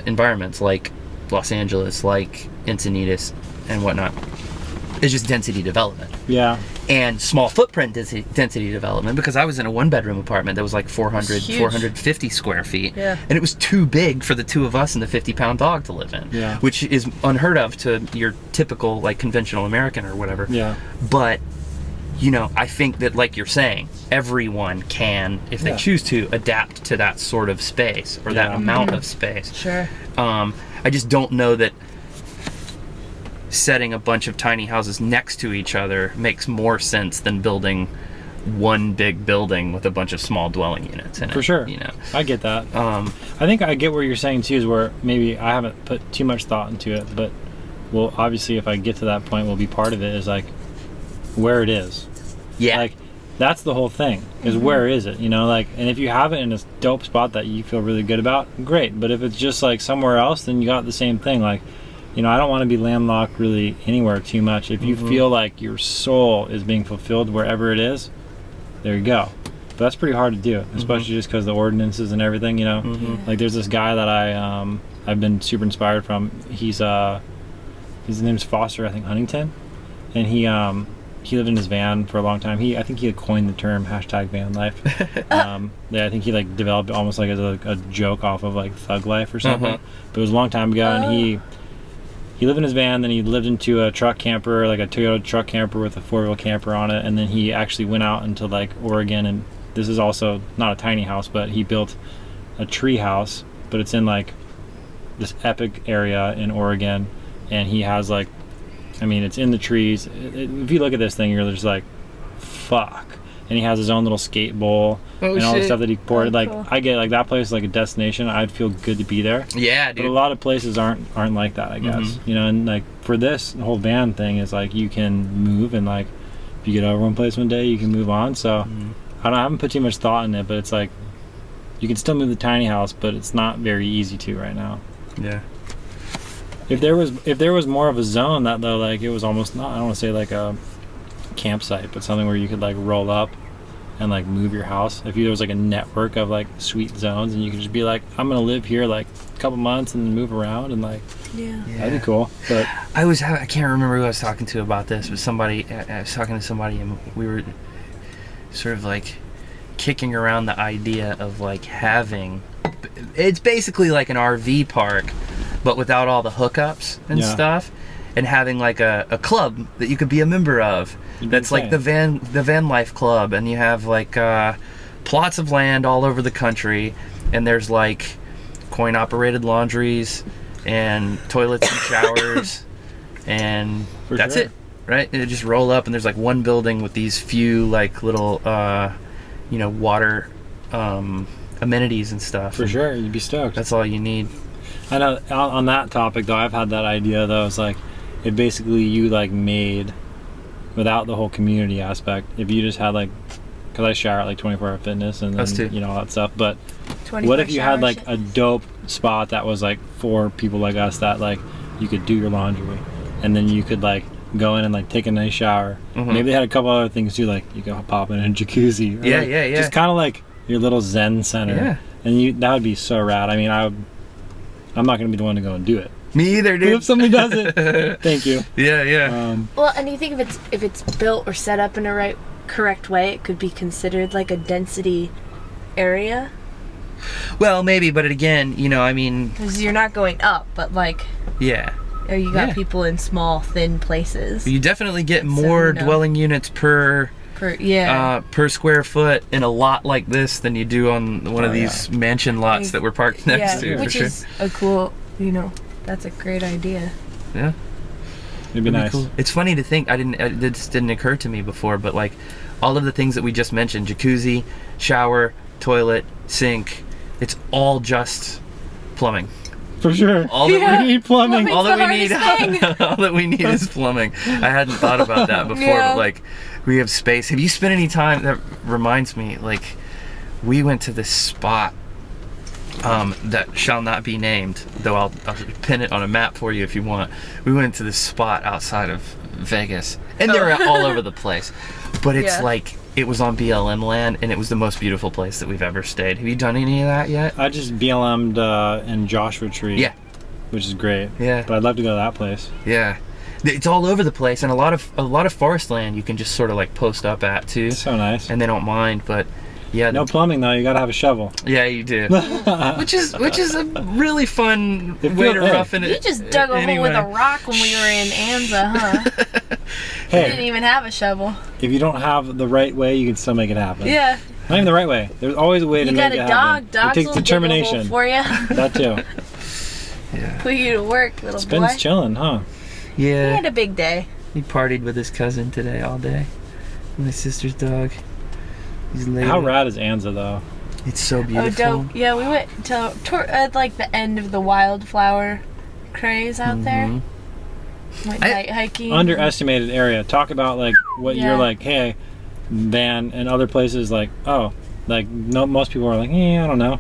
environments like Los Angeles, like Encinitas and whatnot, is just density development. Yeah. And small footprint density development, because I was in a one bedroom apartment that was like 450 square feet. Yeah. And it was too big for the two of us and the 50-pound dog to live in. Yeah. Which is unheard of to your typical like conventional American or whatever. Yeah. But, you know, I think that, like you're saying, everyone can, if they choose to, adapt to that sort of space or that amount of space. Sure. I just don't know that setting a bunch of tiny houses next to each other makes more sense than building one big building with a bunch of small dwelling units in it. For sure. You know, I get that. I think I get what you're saying too, is where maybe I haven't put too much thought into it, but well, obviously if I get to that point, will be part of it is like where it is. Yeah. Like that's the whole thing, is where is it, you know, like, and if you have it in a dope spot that you feel really good about, great. But if it's just like somewhere else, then you got the same thing. Like, you know, I don't want to be landlocked really anywhere too much. If you feel like your soul is being fulfilled wherever it is, there you go. But that's pretty hard to do, especially just because the ordinances and everything, you know. Like there's this guy that I've been super inspired from. His name's Foster, I think, Huntington, and he lived in his van for a long time. I think he had coined the term #van life. Yeah, I think he like developed it almost like as a joke off of like thug life or something. But it was a long time ago, and he lived in his van, then he lived into a truck camper, like a Toyota truck camper with a 4-wheel camper on it, and then he actually went out into like Oregon, and this is also not a tiny house, but he built a tree house, but it's in like this epic area in Oregon, and he has like, I mean, it's in the trees. If you look at this thing, you're just like, fuck. and he has his own little skate bowl and all the stuff that he poured. Like cool. I get like that place is like a destination. I'd feel good to be there. Yeah, dude. But a lot of places aren't like that, I guess. You know, and like for this the whole van thing is like you can move, and like if you get over one place one day, you can move on. So I haven't put too much thought in it, but it's like you can still move the tiny house, but it's not very easy to right now. Yeah. If there was more of a zone that though, like it was almost not, I don't want to say like a campsite, but something where you could like roll up and like move your house. If there was like a network of like sweet zones, and you could just be like, I'm gonna live here like a couple months and move around, and like that'd be cool. But I can't remember who I was talking to about this, but I was talking to somebody, and we were sort of like kicking around the idea of like having, it's basically like an RV park, but without all the hookups and stuff, and having like a club that you could be a member of. That's like the van life club, and you have like plots of land all over the country, and there's like coin operated laundries and toilets and showers, and that's it, right? And it just roll up, and there's like one building with these few like little water amenities and stuff. For sure, you'd be stoked. That's all you need. I know. On that topic though, I've had that idea though. It's like it basically you like made without the whole community aspect. If you just had like, because I shower at like 24 Hour Fitness and then, you know, all that stuff. But what if you had like a dope spot that was like for people like us that like you could do your laundry, and then you could like go in and like take a nice shower. Maybe they had a couple other things too, like you could pop in a jacuzzi. Yeah, like, yeah. Just kind of like your little Zen center. Yeah. And that would be so rad. I mean, I'm not gonna be the one to go and do it. Me either, dude. If somebody does it, thank you. Yeah. Well, and you think if it's built or set up in a correct way, it could be considered like a density area. Well, maybe, but again, you know, I mean, because you're not going up, but like or you got people in small, thin places. You definitely get more dwelling units per square foot in a lot like this than you do on one of these mansion lots that we're parked next to. Which is a cool, that's a great idea. Yeah. It'd be nice. Cool. It's funny to think, this didn't occur to me before, but like all of the things that we just mentioned, jacuzzi, shower, toilet, sink, it's all just plumbing. For sure. All that we need plumbing. All that we need is plumbing. I hadn't thought about that before, but like we have space. Have you spent any time, that reminds me, like we went to this spot that shall not be named, though I'll pin it on a map for you if you want. We went to this spot outside of Vegas, and they're all over the place, but it's like it was on BLM land, and it was the most beautiful place that we've ever stayed. Have you done any of that yet? I just BLM'd in Joshua Tree. Yeah. Which is great. Yeah. But I'd love to go to that place. Yeah. It's all over the place, and a lot of forest land you can just sort of like post up at too. It's so nice. And they don't mind, but no plumbing though. You gotta have a shovel. Yeah, you do. which is a really fun way to roughen it. You just dug a hole with a rock when we were in Anza, huh? Hey, you didn't even have a shovel. If you don't have the right way, you can still make it happen. Yeah. Not even the right way. There's always a way to make it happen. You got a dog. It takes determination for you. That too. Yeah. Put you to work, little boy. Spence chilling, huh? Yeah. He had a big day. He partied with his cousin today all day. My sister's dog. He's late. How rad is Anza though? It's so beautiful. Oh, dope. Yeah, we went to at like the end of the wildflower craze out there. Went hiking. Underestimated area. Talk about like what you're like, hey, van, and other places like, most people are like, I don't know.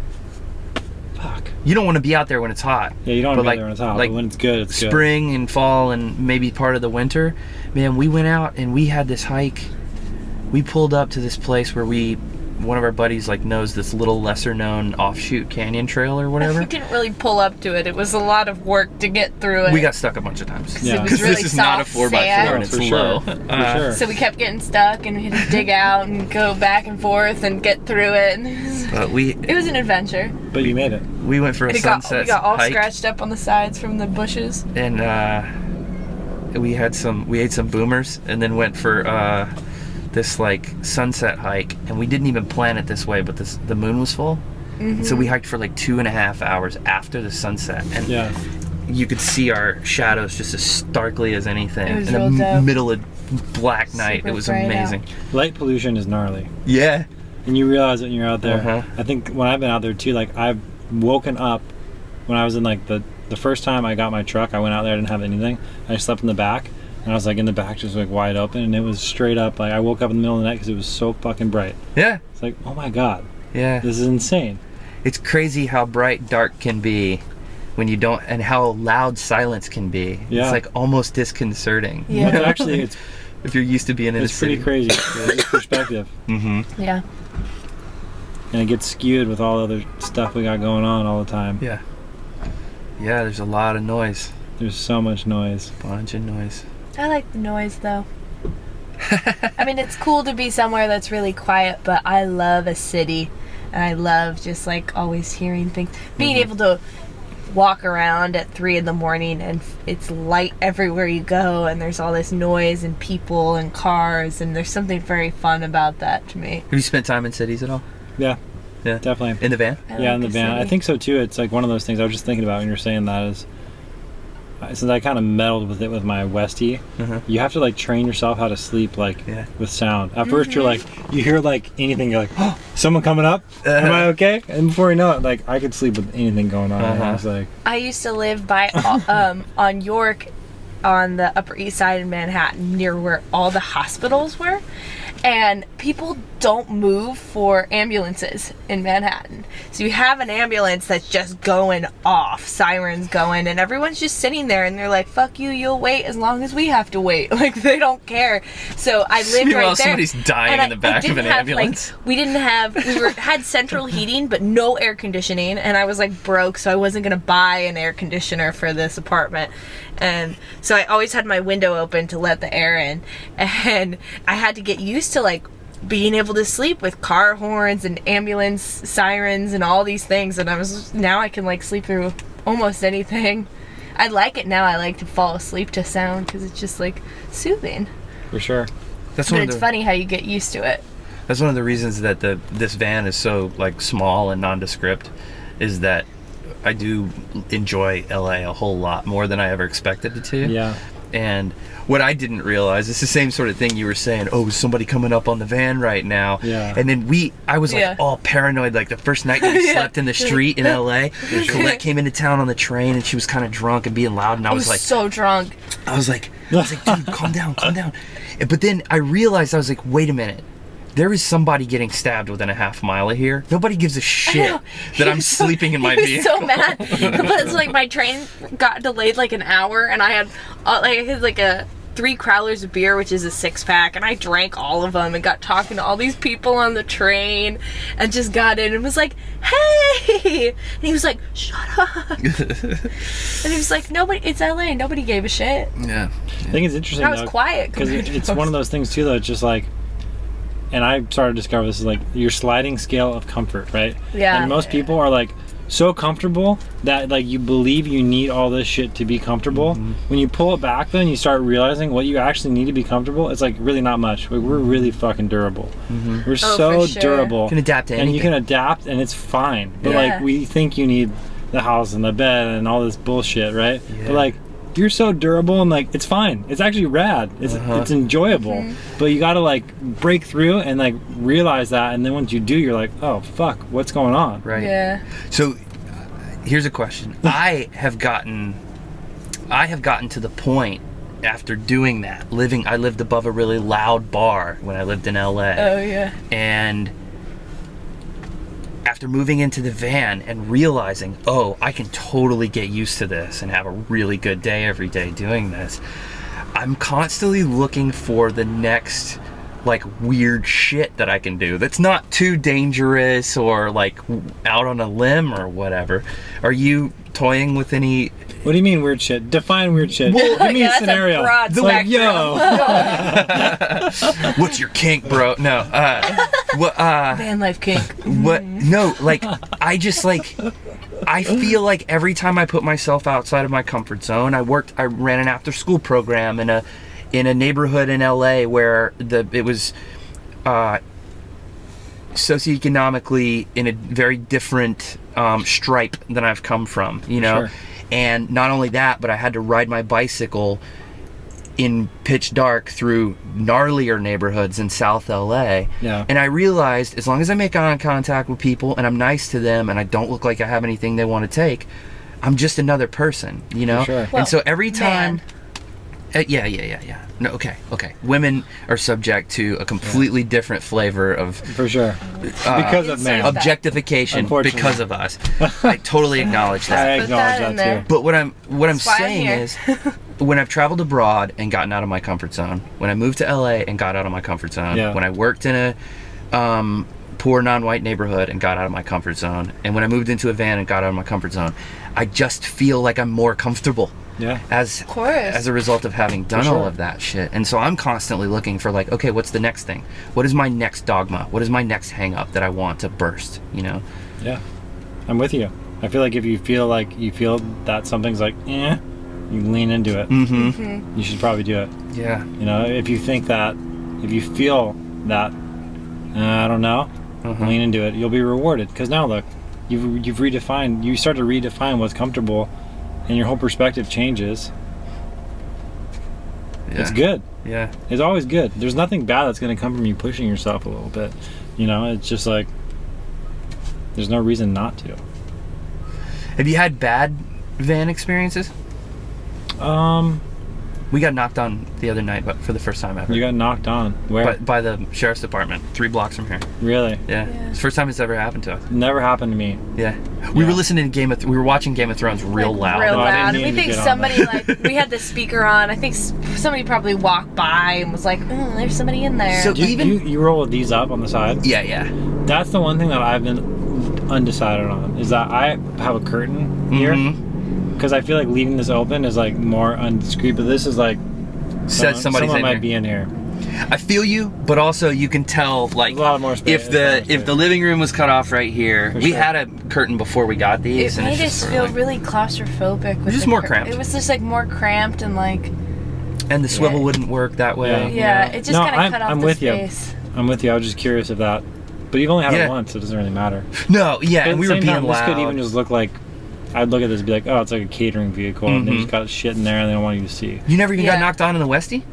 Fuck. You don't want to be out there when it's hot. Yeah, you don't want to be out there when it's hot, but when it's good, it's good. Spring and fall and maybe part of the winter. Man, we went out and we had this hike. We pulled up to this place where one of our buddies knows this little lesser known offshoot canyon trail or whatever. We didn't really pull up to it. It was a lot of work to get through it. We got stuck a bunch of times. Yeah. Because really this is not a 4x4 and it's low. Sure. So we kept getting stuck and we had to dig out and go back and forth and get through it. It was an adventure. But you made it. We went for a sunset hike. We got all scratched up on the sides from the bushes. And we ate some boomers and then went for this sunset hike, and we didn't even plan it this way, but the moon was full, so we hiked for 2.5 hours after the sunset, and you could see our shadows just as starkly as anything in the middle of black night. Super It was bright amazing. Light pollution is gnarly. Yeah. And you realize it when you're out there. Uh-huh. I think when I've been out there too, like I've woken up when I was in like the first time I got my truck, I went out there, I didn't have anything. I slept in the back, and I was like in the back just like wide open, and it was straight up like I woke up in the middle of the night because it was so fucking bright. Yeah. It's like, oh my God. Yeah. This is insane. It's crazy how bright dark can be when you don't, and how loud silence can be. Yeah. It's like almost disconcerting. Yeah. But actually, it's If you're used to being in a city. pretty crazy. It's perspective. Mm-hmm. Yeah. And it gets skewed with all the other stuff we got going on all the time. Yeah. Yeah, there's a lot of noise. There's so much noise. Bunch of noise. I like the noise though. I mean, it's cool to be somewhere that's really quiet, but I love a city, and I love just like always hearing things. Being able to walk around at 3 a.m. and it's light everywhere you go, and there's all this noise and people and cars, and there's something very fun about that to me. Have you spent time in cities at all? Yeah. Yeah. Definitely. In the van? I Yeah, like in the a van. I city. think so too. It's like one of those things I was just thinking about when you were saying that is, since I kind of meddled with it with my Westie, Uh-huh. you have to like train yourself how to sleep like Yeah. with sound. At first you're like, you hear like anything, you're like, oh, someone coming up? Am I okay? And before you know it, like I could sleep with anything going on. And I was like, I used to live by on York, on the Upper East Side in Manhattan, near where all the hospitals were, and people don't move for ambulances in Manhattan. So you have an ambulance that's just going off, sirens going, and everyone's just sitting there, and they're like, fuck you, you'll wait as long as we have to wait. Like, they don't care. So I lived Meanwhile, right there. somebody's dying and in the back of an ambulance. Like, we had central heating, but no air conditioning, and I was like broke, so I wasn't gonna buy an air conditioner for this apartment. And so I always had my window open to let the air in, and I had to get used to like being able to sleep with car horns and ambulance sirens and all these things, and now I can like sleep through almost anything. I like it now. I like to fall asleep to sound because it's just like soothing. for sure. That's But one of it's the, funny how you get used to it. That's one of the reasons that this van is so like small and nondescript, is that I do enjoy LA a whole lot more than I ever expected it to. Yeah. And what I didn't realize, it's the same sort of thing you were saying, oh, is somebody coming up on the van right now? Yeah. And then I was like Yeah. all paranoid, like the first night that we Yeah. slept in the street in LA, Colette came into town on the train and she was kind of drunk and being loud, and I was like, so drunk. I was like, dude, calm down. But then I realized, I was like, wait a minute. There is somebody getting stabbed within a half mile of here. Nobody gives a shit that I'm sleeping in my He was vehicle. so mad. But it's like my train got delayed like an hour, and I had like a 3 Crowlers of beer, which is a 6-pack, and I drank all of them and got talking to all these people on the train, and just got in and was like, hey, and he was like, shut up. And he was like, nobody, it's LA, nobody gave a shit. Yeah. I think it's interesting I was though, quiet because compared to it's most. one of those things too, though. It's just like, and I started to discover this is like your sliding scale of comfort, right? Yeah. And most people are like so comfortable that like you believe you need all this shit to be comfortable. When you pull it back, then you start realizing what you actually need to be comfortable. It's like really not much. We're really fucking durable. We're so for sure. durable. You can adapt to and you anything. can adapt, and it's fine. But Yeah. like we think you need the house and the bed and all this bullshit, right? Yeah. But like you're so durable, and like it's fine. It's actually rad. It's enjoyable. But you gotta like break through and like realize that, and then once you do, you're like, oh fuck, what's going on? Right. Yeah. So here's a question. I have gotten to the point after doing that, I lived above a really loud bar when I lived in LA. Oh, yeah. And after moving into the van and realizing, oh, I can totally get used to this and have a really good day every day doing this, I'm constantly looking for the next like weird shit that I can do that's not too dangerous or like out on a limb or whatever. Are you toying with any? What do you mean weird shit? Define weird shit. Give me Yeah, a that's a scenario. broad Like, spectrum. yo. What's your kink, bro? No. What? Van life kink. What? No. Like, I just like. I feel like every time I put myself outside of my comfort zone, I ran an after-school program in a neighborhood in LA where it was socioeconomically in a very different stripe than I've come from, you know. Sure. And not only that, but I had to ride my bicycle in pitch dark through gnarlier neighborhoods in South LA. Yeah. And I realized as long as I make eye contact with people and I'm nice to them and I don't look like I have anything they want to take, I'm just another person, you know? Sure. And so every time... Man. Yeah. No, okay. Women are subject to a completely different flavor of For sure. Because of man. objectification because of us. I totally acknowledge I that. acknowledge that in that there. too. But what I'm why I'm saying here. is, when I've traveled abroad and gotten out of my comfort zone, when I moved to LA and got out of my comfort zone, Yeah. when I worked in a poor non-white neighborhood and got out of my comfort zone, and when I moved into a van and got out of my comfort zone, I just feel like I'm more comfortable. Yeah. As a result of having done all of that shit. And so I'm constantly looking for like, okay, what's the next thing? What is my next dogma? What is my next hang up that I want to burst, you know? Yeah. I'm with you. I feel like if you feel that something's like, you lean into it. You should probably do it. Yeah. You know, if you feel that, I don't know, lean into it. You'll be rewarded. Because now look, you start to redefine what's comfortable, and your whole perspective changes. Yeah. It's good. Yeah. It's always good. There's nothing bad that's going to come from you pushing yourself a little bit. You know, it's just like, there's no reason not to. Have you had bad van experiences? We got knocked on the other night, but for the first time ever. You got knocked on. Where? By the sheriff's department, 3 blocks from here. Really? Yeah. It's the first time it's ever happened to us. Never happened to me. Yeah. We were listening to we were watching Game of Thrones real loud. Real Oh, I loud. didn't And we mean to think get on somebody like we had the speaker on. I think somebody probably walked by and was like, there's somebody in there. So You roll these up on the side? Yeah. That's the one thing that I've been undecided on, is that I have a curtain here. Because I feel like leaving this open is like more undiscreet, but this is like Says somebody's someone in might here. be in here. I feel you, but also you can tell like There's a lot more space. if the living room was cut off right here. For We sure. had a curtain before we got these, it and it's made just us sort feel of like, really claustrophobic. With just the more cramped. It was just like more cramped and like and the swivel wouldn't work that way. yeah, it just No, kind of cut off I'm the with space. I'm with you. I was just curious of that. But you've only had Yeah. it once, so it doesn't really matter. No, yeah, But and at we the were same being time, loud. this could even just look like, I'd look at this and be like, oh, it's like a catering vehicle, and they just got shit in there and they don't want you to see. You never even got Yeah. knocked on in the Westie?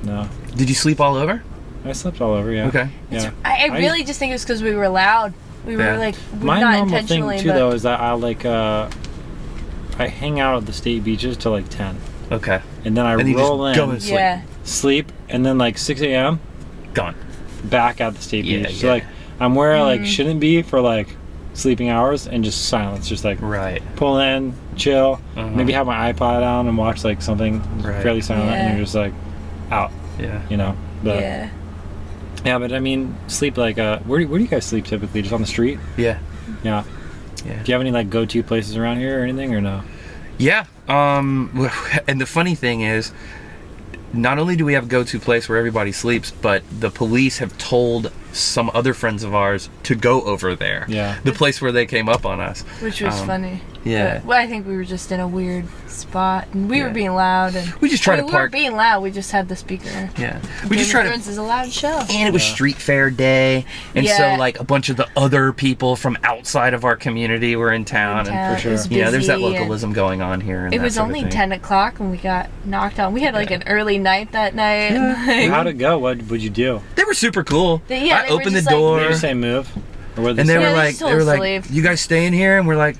No. Did you sleep all over? I slept all over, yeah. Okay. Yeah. I really just think it was because we were loud. We were Yeah. like My not normal thing intentionally, too, but though, is that I hang out at the state beaches till like 10, Okay. and then I And then you roll just go in, and sleep. yeah. sleep, and then like 6 a.m. Gone. back at the state Yeah, beach. So yeah. like I'm where I like shouldn't be for like sleeping hours, and just silence, just like Right. pull in, chill, maybe have my iPod on and watch like something Right. fairly silent, Yeah. and you're just like out, Yeah. you know. But Yeah. but I mean, sleep like where do you guys sleep typically? Just on the street? Yeah. Yeah. Yeah. Do you have any like go-to places around here or anything, or no? Yeah. And the funny thing is, not only do we have a go-to place where everybody sleeps, but the police have told some other friends of ours to go over there. Yeah. The place where they came up on us. Which was funny. Yeah. But, well, I think we were just in a weird spot, and we were Yeah. being loud, and We just tried to we park. weren't being loud. We just had the speaker. Yeah. We just tried to. This is a loud show. And it was street fair day, and so Yeah. like a bunch of the other people from outside of our community were in town, and For sure. It was you know, there's that busy, and localism going on here. And It that was sort of only thing. 10 o'clock when we got knocked on. We had like an early night that night. and, like, How'd it go? What would you do? They were super cool. Yeah, I they were opened the just like- door, Did you say move? Or what did and they they say? were Yeah, they like, just told us to leave. "You guys staying here?" And we're like,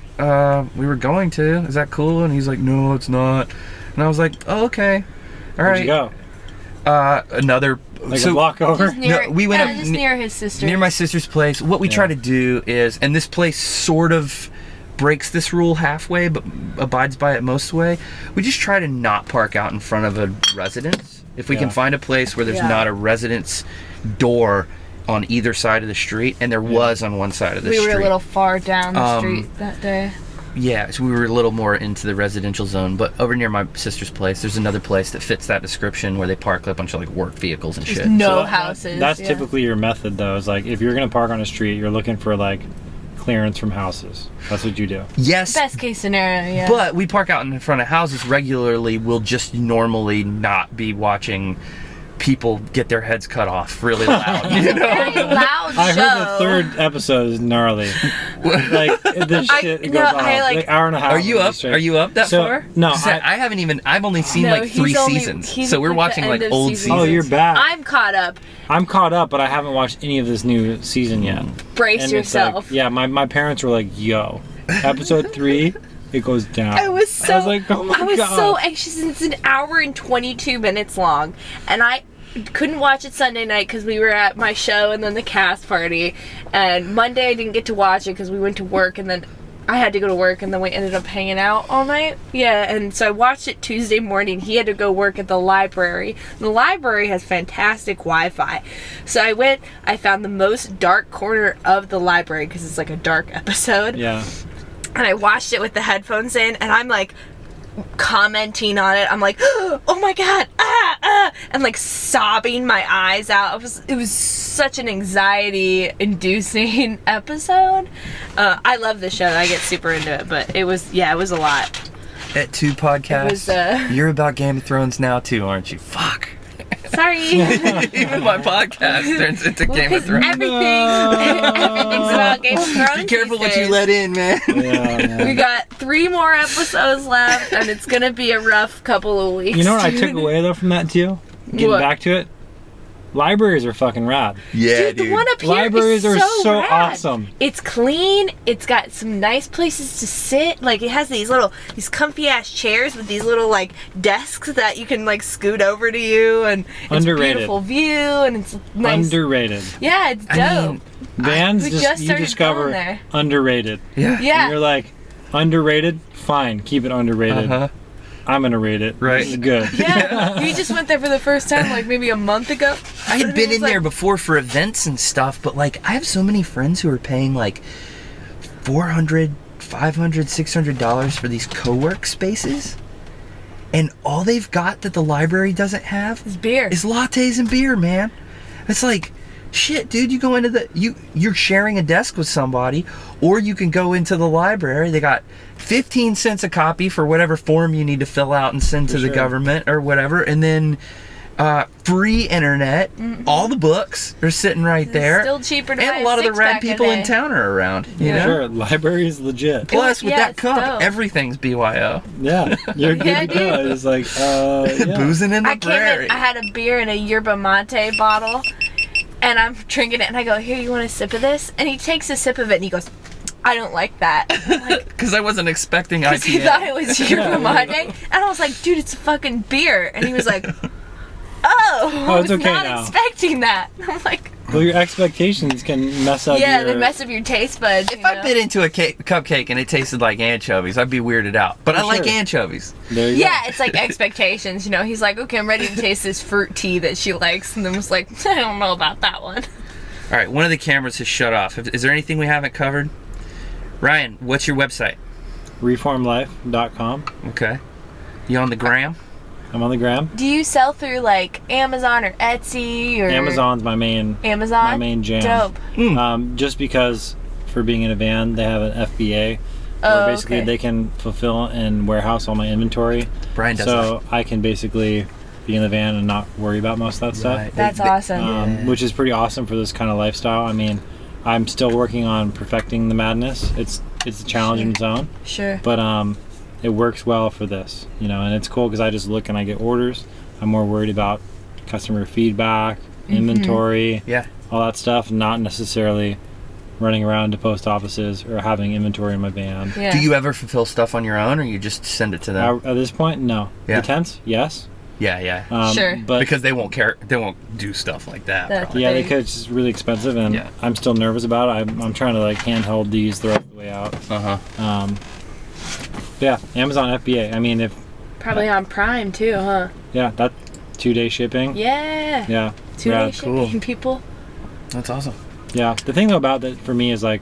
"We were going to. Is that cool?" And he's like, "No, it's not." And I was like, "Oh, okay, all Where'd right." you go? Another Like a block over? just near, No, we went yeah, up just ne- near his sister. near my sister's place. What we try to do is, and this place sort of breaks this rule halfway, but abides by it most way. We just try to not park out in front of a residence. If we can Yeah. find a place where there's Yeah. not a residence door on either side of the street, and there was on one side of the we street. were a little far down the street that day. Yeah, so we were a little more into the residential zone, but over near my sister's place, there's another place that fits that description where they park a bunch of like work vehicles and shit. No So houses. That's yeah. typically your method, though. Is like if you're gonna park on a street, you're looking for like clearance from houses. That's what you do. Yes, Best case scenario, yeah. but we park out in front of houses regularly. We'll just normally not be watching people get their heads cut off really loud. You know? Very loud show. I heard the third episode is gnarly. Like this shit goes on. Like hour and a half. Are you up? Straight. Are you up that far? No, I haven't even. I've only seen like 3 seasons, so we're watching like old seasons. Oh, you're back. I'm caught up. I'm caught up, but I haven't watched any of this new season yet. Brace And yourself. Like, yeah, my parents were like, "Yo, episode 3, it goes down." I was like, "Oh my I was God." so anxious. It's an hour and 22 minutes long, and I couldn't watch it Sunday night because we were at my show and then the cast party. And Monday I didn't get to watch it because we went to work, and then I had to go to work, and then we ended up hanging out all night. Yeah, and so I watched it Tuesday morning. He had to go work at the library. The library has fantastic Wi-Fi. So I went, I found the most dark corner of the library because it's like a dark episode. Yeah. And I watched it with the headphones in, and I'm like commenting on it. I'm like, oh my God, and like sobbing my eyes out. It was such an anxiety inducing episode. I love the show. I get super into it, but it was a lot. At 2 podcasts, you're about Game of Thrones now too, aren't you? Fuck. Sorry. Even my podcast turns into Game of Thrones. Everything's about Game of Thrones. Be careful what you let in, man. Yeah. We got 3 more episodes left, and it's gonna be a rough couple of weeks. You know what I took away though from that too? Getting What? back to it, libraries are fucking rad. Yeah, Dude, the one up here Libraries is are so rad. awesome. It's clean. It's got some nice places to sit. Like, it has these comfy ass chairs with these little like desks that you can like scoot over to you, and it's Underrated. a beautiful view, and it's nice. Underrated. Yeah, it's dope. I mean, Vans we just just you started discover going there. underrated. Yeah. Yeah. And you're like, underrated? Fine, keep it underrated. Uh-huh. I'm gonna rate it. Right. This is good. Yeah, we just went there for the first time like maybe a month ago. I had And been it in was there like- before for events and stuff, but like I have so many friends who are paying like $400, $500, $600 for these co-work spaces, and all they've got that the library doesn't have It's beer. is lattes and beer, man. It's like, shit, dude, you go into you're sharing a desk with somebody, or you can go into the library. They got 15 cents a copy for whatever form you need to fill out and send to the sure. government or whatever, and then free internet. All the books are sitting right there. Still cheaper to buy And a lot of the rad six-pack people in day. town are around. You know? Sure, library is legit. Plus, with Yeah, that it's cup, dope. everything's BYO. Yeah, you're good Yeah, to go. dude. It's like, yeah. Boozing in the I came prairie. in, I had a beer in a yerba mate bottle, and I'm drinking it, and I go, here, you want a sip of this? And he takes a sip of it, and he goes, I don't like that. Because I wasn't expecting Because he thought it IPA. was yerba mate. And I was like, dude, it's a fucking beer. And he was like, I it's was okay not now. expecting that. I'm like, Well, your expectations can mess up yeah, your... they mess up your taste buds. If I bit into a cupcake and it tasted like anchovies, I'd be weirded out. But I like sure. anchovies. There you Yeah, it's like expectations, you know. He's like, okay, I'm ready to taste this fruit tea that she likes. And then was like, I don't know about that one. All right, one of the cameras has shut off. Is there anything we haven't covered? Ryan, what's your website? go. Reformlife.com. Okay. You on the gram? I'm on the gram. Do you sell through like Amazon or Etsy or Amazon's my main jam. Dope. Just because for being in a van, they have an FBA Oh, where basically okay. they can fulfill and warehouse all my inventory. Brian does So I can basically be in the van and not worry about most of that stuff. Right. That's awesome. Which is pretty awesome for this kind of lifestyle. I mean, I'm still working on perfecting the madness. It's a challenge in its own, Sure. but it works well for this, you know. And it's cool because I just look and I get orders. I'm more worried about customer feedback, inventory, Yeah. all that stuff, not necessarily running around to post offices or having inventory in my van. Yeah. Do you ever fulfill stuff on your own, or you just send it to them? At this point, no. Yeah. The tents, yes. Yeah. Sure. But Because they won't care. They won't do stuff like that. That's- probably. yeah, they could. It's just really expensive, and Yeah. I'm still nervous about it. I'm trying to like handhold these the rest of the way out. Uh-huh. Yeah, Amazon FBA. I mean, if Probably on Prime too, huh? yeah, that 2-day shipping. Yeah. Yeah. 2-day rad. shipping, cool. people. That's awesome. Yeah. The thing though about that for me is like,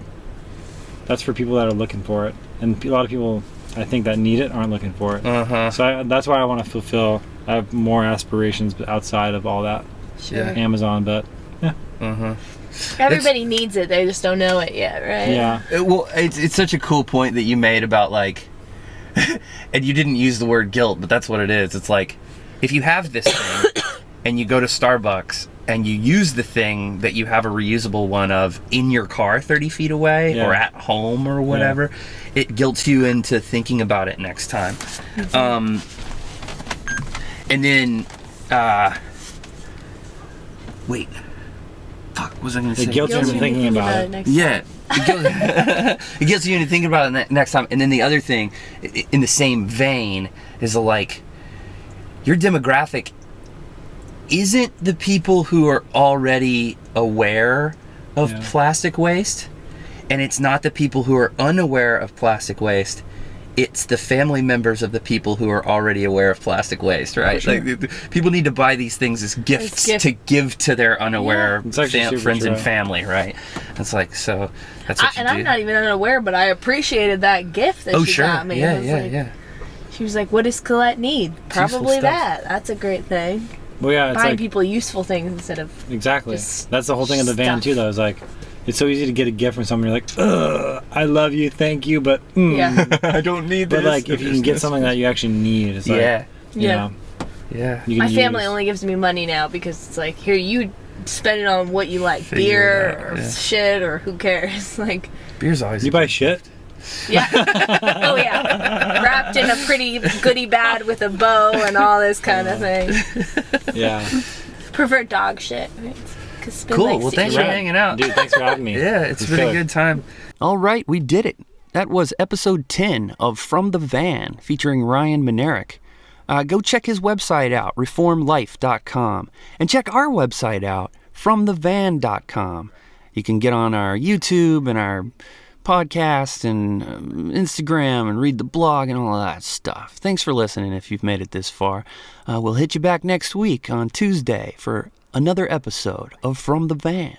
that's for people that are looking for it, and a lot of people I think that need it aren't looking for it. Uh-huh. So that's why I want to fulfill. I have more aspirations outside of all that Sure. Yeah. Amazon, but yeah. Uh-huh. Everybody needs it. They just don't know it yet, right? Yeah. Well, it's such a cool point that you made about like, and you didn't use the word guilt, but that's what it is. It's like, if you have this thing and you go to Starbucks and you use the thing that you have a reusable one of in your car 30 feet away or at home or whatever, it guilts you into thinking about it next time. And then, wait, fuck, what was I going to say? It guilts you into thinking about it. Yeah. It gets you into thinking about it next time. And then the other thing, in the same vein, is like, your demographic isn't the people who are already aware of plastic waste, and it's not the people who are unaware of plastic waste. It's the family members of the people who are already aware of plastic waste, right? Sure. Like, people need to buy these things as gifts to give to their unaware friends and family, right? It's like, so that's what you do. And I'm not even unaware, but I appreciated that gift that she got me. Yeah. She was like, what does Colette need? Probably that. That's a great thing. Well, yeah, it's buying like, people useful things instead of exactly. just That's the whole thing of the van too, though. Is like, it's so easy to get a gift from someone. You're like, ugh, I love you, thank you, but I don't need this. But like, if you can get something that you actually need, it's like, you know, My family only gives me money now because it's like, here, you spend it on what you like, beer or shit or who cares. Like, beer's always. You buy shit. Yeah. Oh yeah. Wrapped in a pretty goodie bag with a bow and all this kind of thing. Yeah. Prefer dog shit. Cool. Well, thanks for hanging out. Dude, thanks for having me. Yeah, it's been a good time. All right, we did it. That was episode 10 of From the Van, featuring Ryan Minarik. Go check his website out, reformlife.com, and check our website out, fromthevan.com. You can get on our YouTube and our podcast and Instagram and read the blog and all of that stuff. Thanks for listening if you've made it this far. We'll hit you back next week on Tuesday for another episode of From the Van.